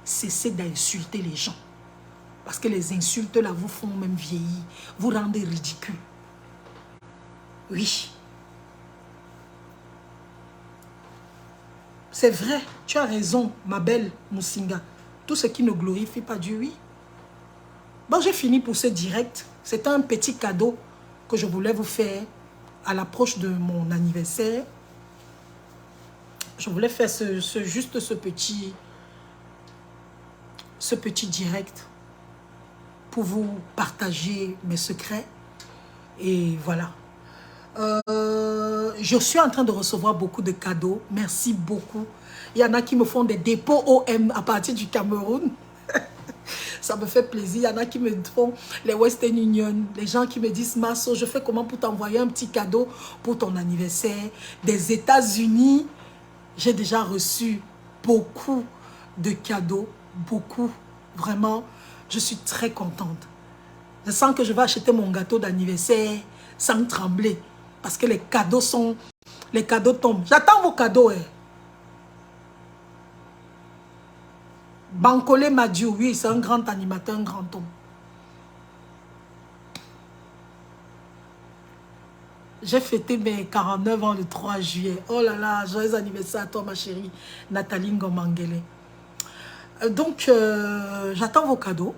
cessez d'insulter les gens. Parce que les insultes là vous font même vieillir. Vous rendez ridicule. Oui. C'est vrai, tu as raison, ma belle Moussinga. Tout ce qui ne glorifie pas Dieu, oui. Bon, j'ai fini pour ce direct. C'était un petit cadeau que je voulais vous faire à l'approche de mon anniversaire. Je voulais faire juste ce petit direct pour vous partager mes secrets. Et voilà. Je suis en train de recevoir beaucoup de cadeaux. Merci beaucoup. Il y en a qui me font des dépôts OM à partir du Cameroun. Ça me fait plaisir. Il y en a qui me font les Western Union. Les gens qui me disent, Masso, je fais comment pour t'envoyer un petit cadeau pour ton anniversaire. Des États-Unis, j'ai déjà reçu beaucoup de cadeaux. Beaucoup. Vraiment, je suis très contente. Je sens que je vais acheter mon gâteau d'anniversaire sans trembler. Parce que les cadeaux tombent. J'attends vos cadeaux. Bankole Madiou, oui, c'est un grand animateur, un grand homme. J'ai fêté mes 49 ans le 3 juillet. Oh là là, joyeux anniversaire à toi, ma chérie, Nathalie Ngomangele. Donc, j'attends vos cadeaux.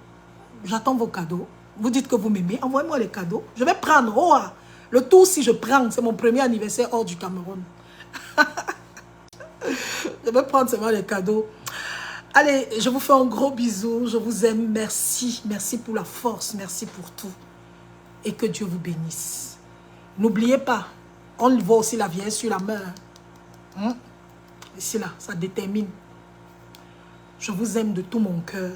J'attends vos cadeaux. Vous dites que vous m'aimez, envoyez-moi les cadeaux. Je vais prendre. Oh, le tour, si je prends, c'est mon premier anniversaire hors du Cameroun. Je vais prendre seulement les cadeaux. Allez, je vous fais un gros bisou. Je vous aime. Merci. Merci pour la force. Merci pour tout. Et que Dieu vous bénisse. N'oubliez pas, on voit aussi la vieillesse sur la main. Ici, là, ça détermine. Je vous aime de tout mon cœur.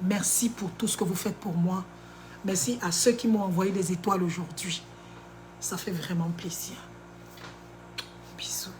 Merci pour tout ce que vous faites pour moi. Merci à ceux qui m'ont envoyé des étoiles aujourd'hui. Ça fait vraiment plaisir. Bisous.